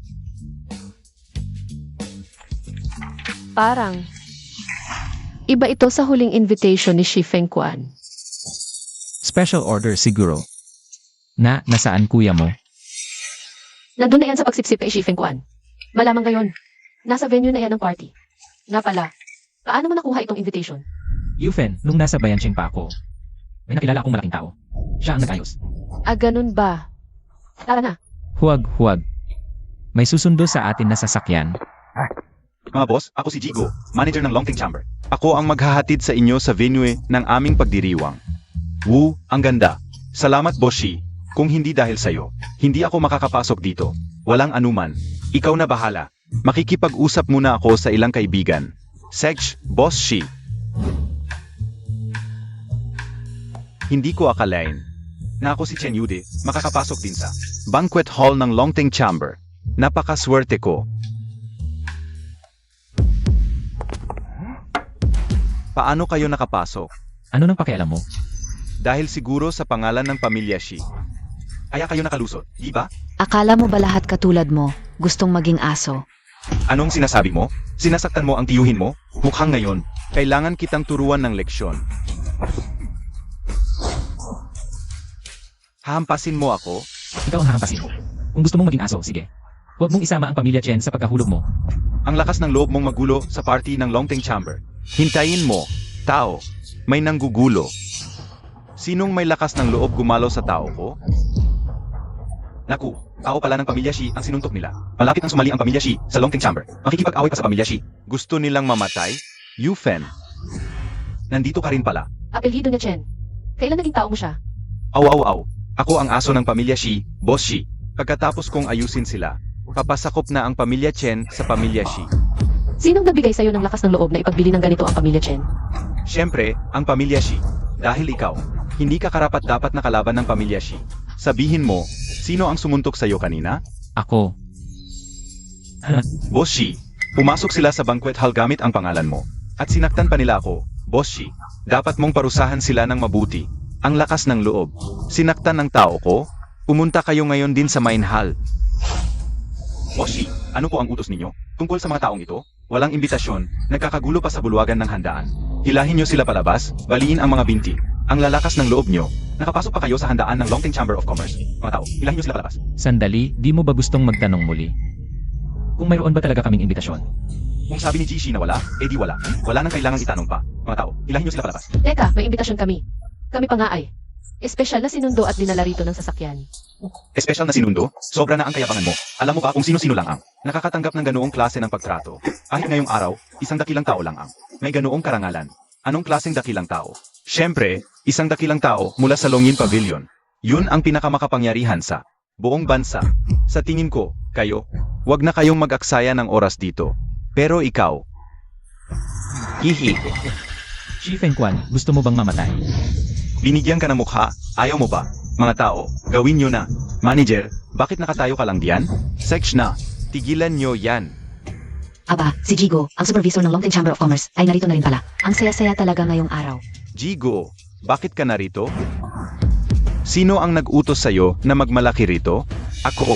Parang, iba ito sa huling invitation ni Shi Fengquan. Special order siguro. Nasaan kuya mo? Nandun na yan sa pagsipsip kay Shi Fengquan. Malamang ngayon, nasa venue na yan ng party. Nga pala, paano mo nakuha itong invitation? Yufen, nung nasa Bayanqing pa ako, may nakilala akong malaking tao. Siya ang nag-ayos. Ah, ganun ba? Tara na. Huwag. May susundo sa atin na sasakyan. Mga boss, ako si Jigo, manager ng Longting Chamber. Ako ang maghahatid sa inyo sa venue ng aming pagdiriwang. Woo, ang ganda. Salamat, Boss Shi. Kung hindi dahil sa'yo, hindi ako makakapasok dito. Walang anuman. Ikaw na bahala. Makikipag-usap muna ako sa ilang kaibigan. Sej, Boss Shi. Hindi ko akalain na ako si Chen Yude makakapasok din sa banquet hall ng Longting Chamber. Napakaswerte ko. Paano kayo nakapasok? Ano nang pakialam mo? Dahil siguro sa pangalan ng pamilya Shi. Kaya kayo nakalusot, di ba? Akala mo ba lahat katulad mo, gustong maging aso? Anong sinasabi mo? Sinasaktan mo ang tiyuhin mo? Mukhang ngayon, kailangan kitang turuan ng leksyon. Hahampasin mo ako? Ikaw ang hahampasin mo. Kung gusto mong maging aso, sige. Huwag mong isama ang pamilya Chen sa pagkahulog mo. Ang lakas ng loob mong magulo sa party ng Longting Chamber. Hintayin mo, tao. May nanggugulo. Sinong may lakas ng loob gumalaw sa tao ko? Naku, tao pala ng pamilya Shi ang sinuntok nila. Malapit ang sumali ang pamilya Shi sa Longting Chamber. Makikipag-away pa sa pamilya Shi. Gusto nilang mamatay? Yufen. Nandito ka rin pala. Apelyido niya Chen. Kailan naging tao mo siya? Aw. Ako ang aso ng pamilya Shi, Boss Shi. Pagkatapos kong ayusin sila, papasakop na ang pamilya Chen sa pamilya Shi. Sinong nagbigay sa'yo ng lakas ng loob na ipagbili ng ganito ang pamilya Chen? Siyempre, ang pamilya Shi. Dahil ikaw, hindi ka karapat-dapat na kalaban ng pamilya Shi. Sabihin mo, sino ang sumuntok sa'yo kanina? Ako. Boss Shi. Pumasok sila sa banquet hall gamit ang pangalan mo. At sinaktan pa nila ako, Boss Shi. Dapat mong parusahan sila ng mabuti. Ang lakas ng loob. Sinaktan ng tao ko? Pumunta kayo ngayon din sa main hall. Boss Shi, ano po ang utos ninyo? Tungkol sa mga taong ito? Walang imbitasyon, nagkakagulo pa sa bulwagan ng handaan. Hilahin nyo sila palabas, baliin ang mga binti. Ang lalakas ng loob nyo. Nakapasok pa kayo sa handaan ng Longting Chamber of Commerce. Mga tao, hilahin nyo sila palabas. Sandali, di mo ba gustong magtanong muli? Kung mayroon ba talaga kaming imbitasyon? Kung sabi ni Jishi na wala, edi wala. Wala nang kailangang itanong pa. Mga tao, hilahin nyo sila palabas. Teka, may imbitasyon kami. Kami pa nga ay. Espesyal na sinundo at dinala rito ng sasakyan. Espesyal na sinundo, sobra na ang kayabangan mo. Alam mo ba kung sino-sino lang ang nakakatanggap ng ganoong klase ng pagtrato? Kahit ngayong araw, isang dakilang tao lang ang may ganoong karangalan. Anong klaseng dakilang tao? Siyempre, isang dakilang tao mula sa Longyin Pavilion. Yun ang pinakamakapangyarihan sa buong bansa. Sa tingin ko, kayo, wag na kayong mag-aksaya ng oras dito. Pero ikaw, hihi, Shi Fengquan, gusto mo bang mamatay? binigyan ka ng mukha, ayaw mo ba? Mga tao, gawin nyo na. Manager, bakit nakatayo ka lang diyan? Sex na, tigilan nyo yan. Aba, si Jigo, ang supervisor ng Longting Chamber of Commerce, ay narito na rin pala. Ang saya-saya talaga ngayong araw. Jigo, bakit ka narito? Sino ang nag-utos sa'yo na magmalaki rito? Ako.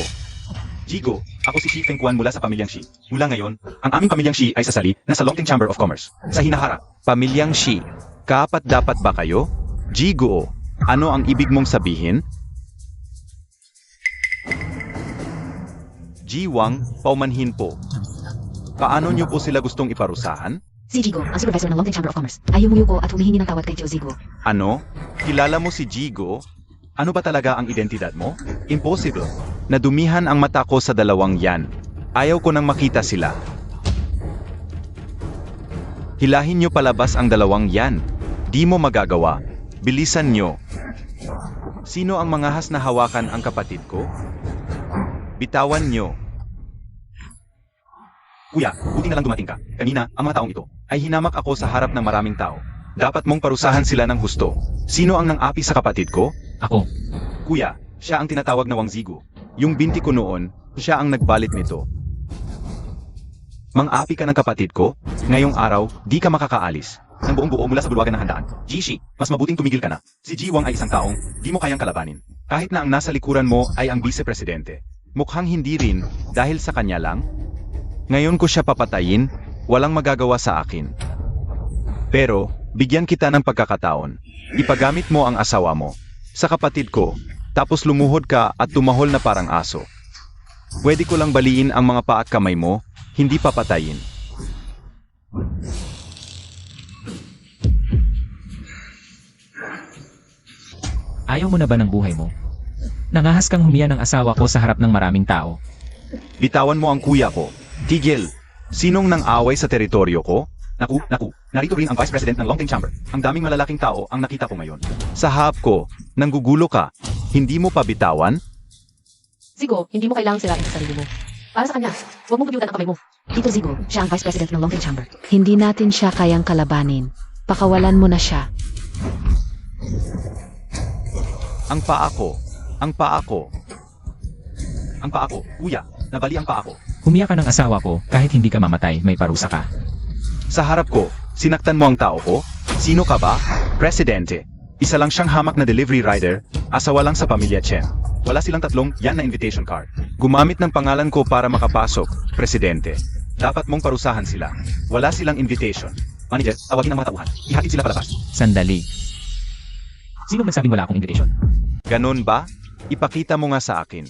Jigo, ako si Shi Fengquan mula sa pamilyang Shi. Mula ngayon, ang aming pamilyang Shi ay sasali na sa Longting Chamber of Commerce. Sa hinaharap. Pamilyang Shi, kaapat dapat ba kayo? Jigo, ano ang ibig mong sabihin? Jiwang, paumanhin po. Paano niyo po sila gustong iparusahan? Si Jigo, ang supervisor ng Longting Chamber of Commerce, ay umuyo ko at humihingi ng tawad kay Tio Zigo. Ano? Kilala mo si Jigo? Ano ba talaga ang identidad mo? Impossible. Nadumihan ang mata ko sa dalawang yan. Ayaw ko nang makita sila. Hilahin nyo palabas ang dalawang yan. Di mo magagawa. Bilisan nyo. Sino ang mangahas na hawakan ang kapatid ko? Bitawan nyo. Kuya, buti na lang dumating ka. Kanina, ang mga taong ito ay hinamak ako sa harap ng maraming tao. Dapat mong parusahan sila ng husto. Sino ang nang-api sa kapatid ko? Ako. Kuya, siya ang tinatawag na Wang Zigu. Yung binti ko noon, siya ang nagbalit nito. Mang-api ka ng kapatid ko? Ngayong araw, di ka makakaalis. Nang buong buo mula sa bulwagan ng handaan. Jishi, mas mabuting tumigil ka na. Si Jiwang ay isang taong di mo kayang kalabanin. Kahit na ang nasa likuran mo ay ang vice-presidente. Mukhang hindi rin, dahil sa kanya lang. Ngayon ko siya papatayin, walang magagawa sa akin. Pero, bigyan kita ng pagkakataon. Ipagamit mo ang asawa mo sa kapatid ko, tapos lumuhod ka at tumahol na parang aso. Pwede ko lang baliin ang mga paa at kamay mo, hindi papatayin. Ayaw mo na ba ng buhay mo? Nangahas kang humiya ng asawa ko sa harap ng maraming tao. Bitawan mo ang kuya ko. Tigil! Sinong nang away sa teritoryo ko? Naku, narito rin ang Vice President ng Longting Chamber. Ang daming malalaking tao ang nakita ko ngayon. Sa hap ko, nanggugulo ka. Hindi mo pa bitawan? Zigo, hindi mo kailangang sirain sa sarili mo. Para sa kanya, huwag mong pagyutan ang kamay mo. Tito Zigo, siya ang Vice President ng Longting Chamber. Hindi natin siya kayang kalabanin. Pakawalan mo na siya. Ang paa ko. Ang paa ko. Ang paa ko. Kuya, nabali ang paa ko. Humiya ka ng asawa ko, kahit hindi ka mamatay, may parusa ka. Sa harap ko, sinaktan mo ang tao ko? Sino ka ba? Presidente. Isa lang siyang hamak na delivery rider, asawa lang sa pamilya Chen. Wala silang tatlong yan na invitation card. Gumamit ng pangalan ko para makapasok, Presidente. Dapat mong parusahan sila. Wala silang invitation. Manager, tawagin ang mga tauhan. Ihatid sila palabas. Sandali. Sino nagsabing wala akong invitation? Ganon ba? Ipakita mo nga sa akin.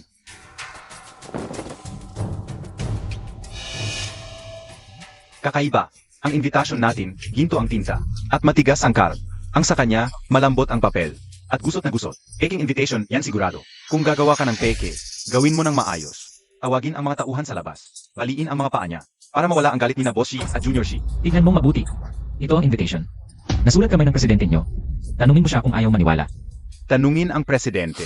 Kakaiba. Ang invitation natin, ginto ang tinta, at matigas ang card. Ang sa kanya, malambot ang papel, at gusot na gusot. Peking invitation, yan sigurado. Kung gagawa ka ng peke, gawin mo ng maayos. Tawagin ang mga tauhan sa labas. Baliin ang mga paa niya, para mawala ang galit ni na Boss Shi at Junior Shi. Tignan mong mabuti. Ito ang invitation. Nasulat kamay ng presidente nyo. Tanungin mo siya kung ayaw maniwala. Tanungin ang presidente.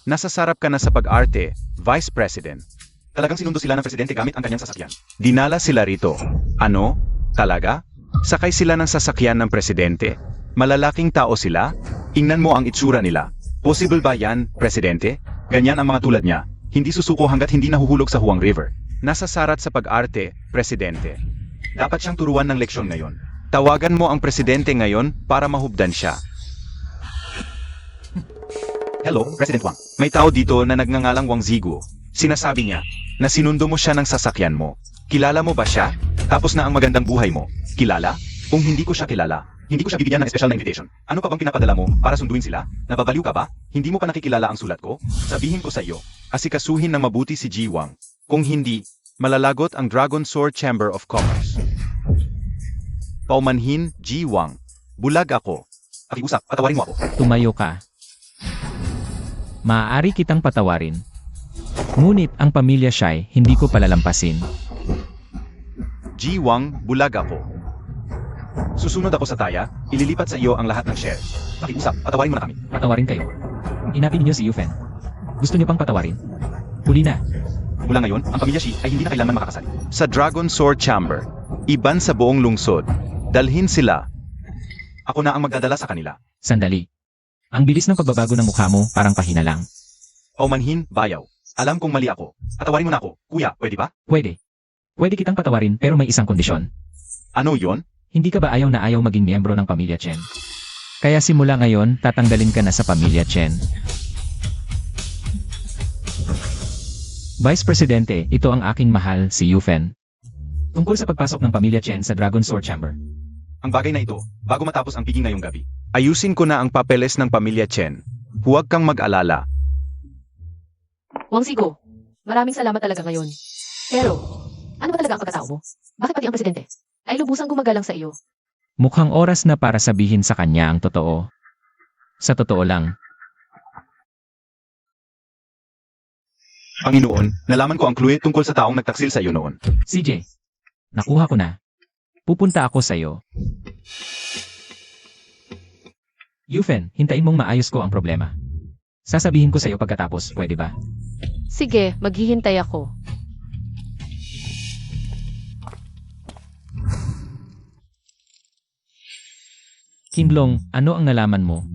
Nasasarap ka na sa pag-arte, Vice President. Talagang sinundo sila ng presidente gamit ang kanyang sasakyan. Dinala sila rito. Ano? Talaga? Sakay sila ng sasakyan ng presidente? Malalaking tao sila? Tingnan mo ang itsura nila. Possible ba yan, presidente? Ganyan ang mga tulad niya. Hindi susuko hanggat hindi nahuhulog sa Huang River. Nasasarat sa pag-arte, presidente. Dapat siyang turuan ng leksyon ngayon. Tawagan mo ang presidente ngayon para mahubdan siya. Hello, President Wang. May tao dito na nagngangalang Wang Zigu. Sinasabi niya na sinundo mo siya ng sasakyan mo. Kilala mo ba siya? Tapos na ang magandang buhay mo. Kilala? Kung hindi ko siya kilala, hindi ko siya bibigyan ng special na invitation. Ano pa bang pinapadala mo para sunduin sila? Nababaliw ka ba? Hindi mo pa nakikilala ang sulat ko? Sabihin ko sa iyo, asikasuhin ng mabuti si Ji Wang. Kung hindi, malalagot ang Dragon Sword Chamber of Commerce. Paumanhin, Ji Wang. Bulag ako. Pakiusap, patawarin mo ako. Tumayo ka. Maaari kitang patawarin. Ngunit ang pamilya Shai, hindi ko palalampasin. Ji Wang, bulag ako. Susunod ako sa taya, ililipat sa iyo ang lahat ng shares. Pakiusap, patawarin mo na kami. Patawarin kayo. Inapin niyo si Yufen. Gusto niyo pang patawarin? Huli na. Mula ngayon, ang pamilya Shi ay hindi na kailanman makakasali. Sa Dragon Sword Chamber, iban sa buong lungsod. Dalhin sila. Ako na ang magdadala sa kanila. Sandali. Ang bilis ng pagbabago ng mukha mo, parang pahina lang. Paumanhin, bayaw. Alam kong mali ako. Patawarin mo na ako. Kuya, pwede ba? Pwede. Pwede kitang patawarin pero may isang kondisyon. Ano yon? Hindi ka ba ayaw na ayaw maging miyembro ng pamilya Chen? Kaya simula ngayon, tatanggalin ka na sa pamilya Chen. Vice Presidente, ito ang aking mahal si Yufen. Tungkol sa pagpasok ng pamilya Chen sa Dragon Sword Chamber. Ang bagay na ito, bago matapos ang piging ngayong gabi. Ayusin ko na ang papeles ng pamilya Chen. Huwag kang mag-alala. Wang Zigo, maraming salamat talaga ngayon. Pero, ano ba talaga ang pagkatao mo? Bakit pati ang presidente ay lubusang gumagalang sa iyo? Mukhang oras na para sabihin sa kanya ang totoo. Sa totoo lang, Panginoon, nalaman ko ang clue tungkol sa taong nagtaksil sa iyo noon. CJ, nakuha ko na. Pupunta ako sa iyo. Yufen, hintayin mong maayos ko ang problema. Sasabihin ko sa iyo pagkatapos, pwede ba? Sige, maghihintay ako. Kinlong, ano ang nalaman mo?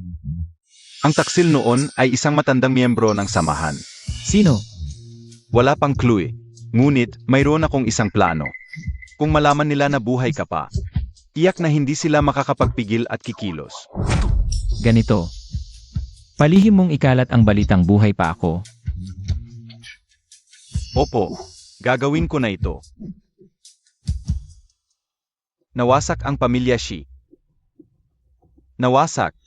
Ang taksil noon ay isang matandang miyembro ng samahan. Sino? Wala pang clue, ngunit mayroon akong isang plano. Kung malaman nila na buhay ka pa, tiyak na hindi sila makakapagpigil at kikilos. Ganito. Palihim mong ikalat ang balitang buhay pa ako. Opo, gagawin ko na ito. Nawasak ang pamilya Shi. Nawasak.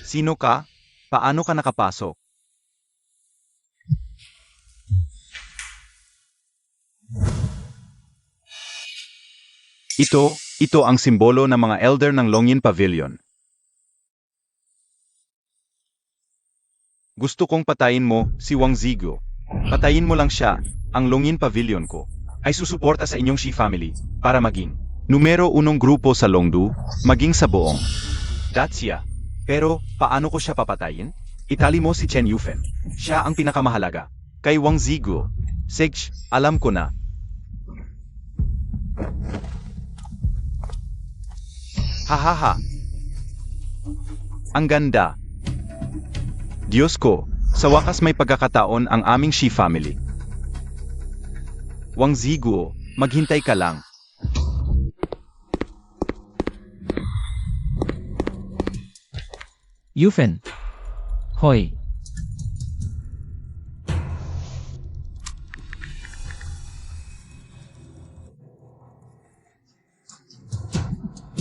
Sino ka? Paano ka nakapasok? Ito ang simbolo ng mga elder ng Longyin Pavilion. Gusto kong patayin mo si Wang Zigo. Patayin mo lang siya, ang Longyin Pavilion ko ay susuporta sa inyong Shi family para maging numero unong grupo sa Longdu, maging sa buong Dacia. Pero, paano ko siya papatayin? Itali mo si Chen Yufen. Siya ang pinakamahalaga. Kay Wang Zigo. Sige, alam ko na. Hahaha. Ang ganda. Diyos ko, sa wakas may pagkakataon ang aming Shi family. Wang Zigo, maghintay ka lang. Yufen. Hoy.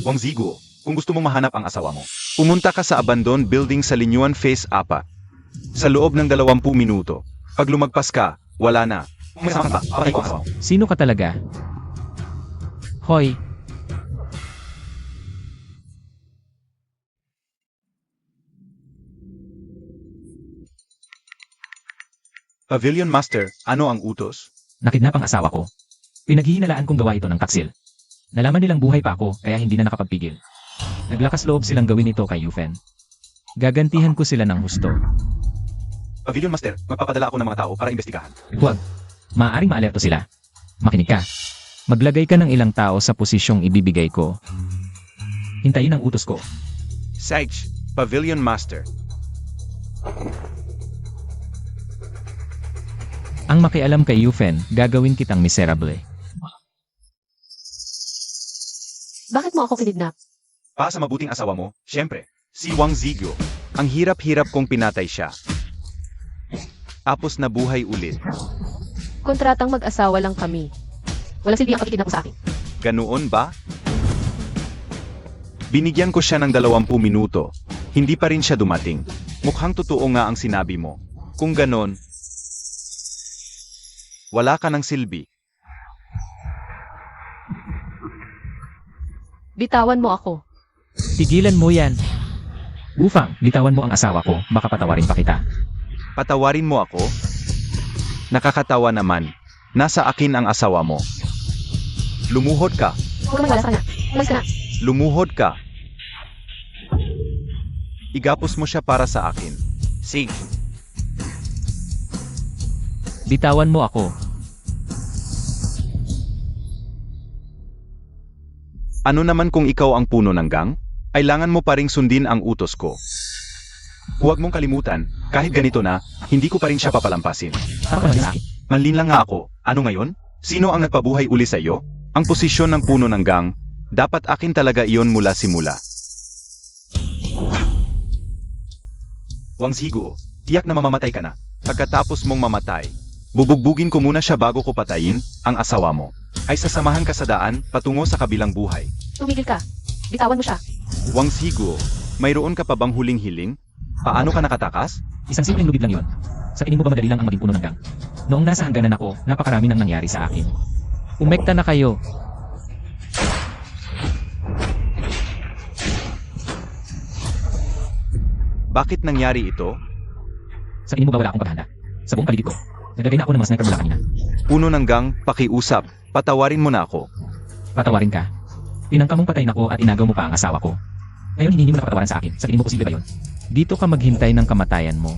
Wang Zigo, kung gusto mong mahanap ang asawa mo, pumunta ka sa abandoned building sa Linyuan Phase 4. Sa loob ng 20 minuto. Pag lumagpas ka, wala na. Kung may sama ka, papatay ko ang asawa mo. Sino ka talaga? Hoy. Pavilion Master, ano ang utos? Nakidnap ang asawa ko. Pinaghihinalaan kong gawa ito ng taksil. Nalaman nilang buhay pa ako kaya hindi na nakapagpigil. Naglakas loob silang gawin ito kay Yufen. Gagantihan ko sila ng husto. Pavilion Master, magpapadala ako ng mga tao para imbestigahan. Huwag. Maaaring maalerto sila. Makinig ka. Maglagay ka ng ilang tao sa posisyong ibibigay ko. Hintayin ang utos ko. Sage, Pavilion Master. Ang makialam kay Yufen, gagawin kitang miserable. Bakit mo ako kinidnap? Para sa mabuting asawa mo, syempre, si Wang Zigo. Ang hirap-hirap kong pinatay siya. Tapos nabuhay ulit. Kontratang mag-asawa lang kami. Walang silbi ang pagkikidnap mo sa akin. Ganoon ba? Binigyan ko siya ng 20 minuto. Hindi pa rin siya dumating. Mukhang totoo nga ang sinabi mo. Kung ganon, wala ka ng silbi. Bitawan mo ako. Tigilan mo yan. Bufang, bitawan mo ang asawa ko, baka patawarin pa kita. Patawarin mo ako? Nakakatawa naman. Nasa akin ang asawa mo. Lumuhod ka. Huwag kang maniwala sa kanya. Umalis ka na. Lumuhod ka. Igapos mo siya para sa akin. Sige. Bitawan mo ako. Ano naman kung ikaw ang puno ng gang? Kailangan mo pa ring sundin ang utos ko. Huwag mong kalimutan, kahit ganito na, hindi ko pa rin siya papalampasin. Tama ka naman sa akin. Manlin lang nga ako. Ano ngayon? Sino ang nagpabuhay uli sa iyo? Ang posisyon ng puno ng gang, dapat akin talaga iyon mula simula. Wang Zigo, tiyak na mamamatay ka na. Pagkatapos mong mamatay, bubugbugin ko muna siya bago ko patayin ang asawa mo. Ay sasamahan ka sa daan patungo sa kabilang buhay. Tumigil ka. Bitawan mo siya. Wang Zigo, mayroon ka pa bang huling hiling? Paano ka nakatakas? Isang simpleng lubid lang yon. Sa tingin mo ba madali lang ang maging puno ng gang? Noong nasa hangganan ako, napakarami nang nangyari sa akin. Umekta na kayo. Bakit nangyari ito? Sa tingin mo ba wala akong paghahanda? Sa buong paligid ko, naglagay na ako ng mga sniper mula kanina. Puno ng gang, pakiusap, patawarin mo na ako. Patawarin ka. Tinangka mong patayin ako at inagaw mo pa ang asawa ko. Ngayon hindi mo nakapatawaran sa akin. Sa tingin mo posible ba yun? Dito ka maghintay ng kamatayan mo.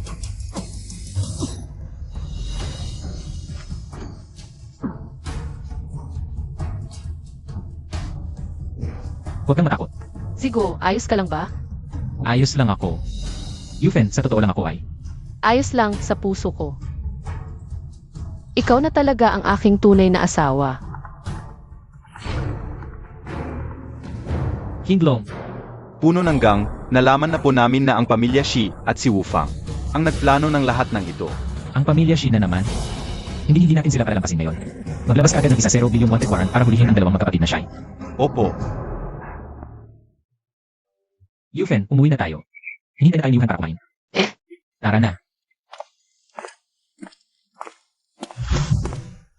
Huwag kang matakot. Zigo, ayos ka lang ba? Ayos lang ako. Yufen, sa totoo lang ako ay. Ayos lang sa puso ko. Ikaw na talaga ang aking tunay na asawa. Hinglong, Puno ng gang, nalaman na po namin na ang pamilya Shi at si Wufang ang nagplano ng lahat ng ito. ang pamilya Shi na naman. Hindi natin sila palalampasin ngayon. Maglabas ka agad ng 1 billion wanted warrant para hulihin ang dalawang magkapatid na Shai. Opo, Yufen, umuwi na tayo. Hinihintay na tayo ni Yuhan para kumain. Tara na.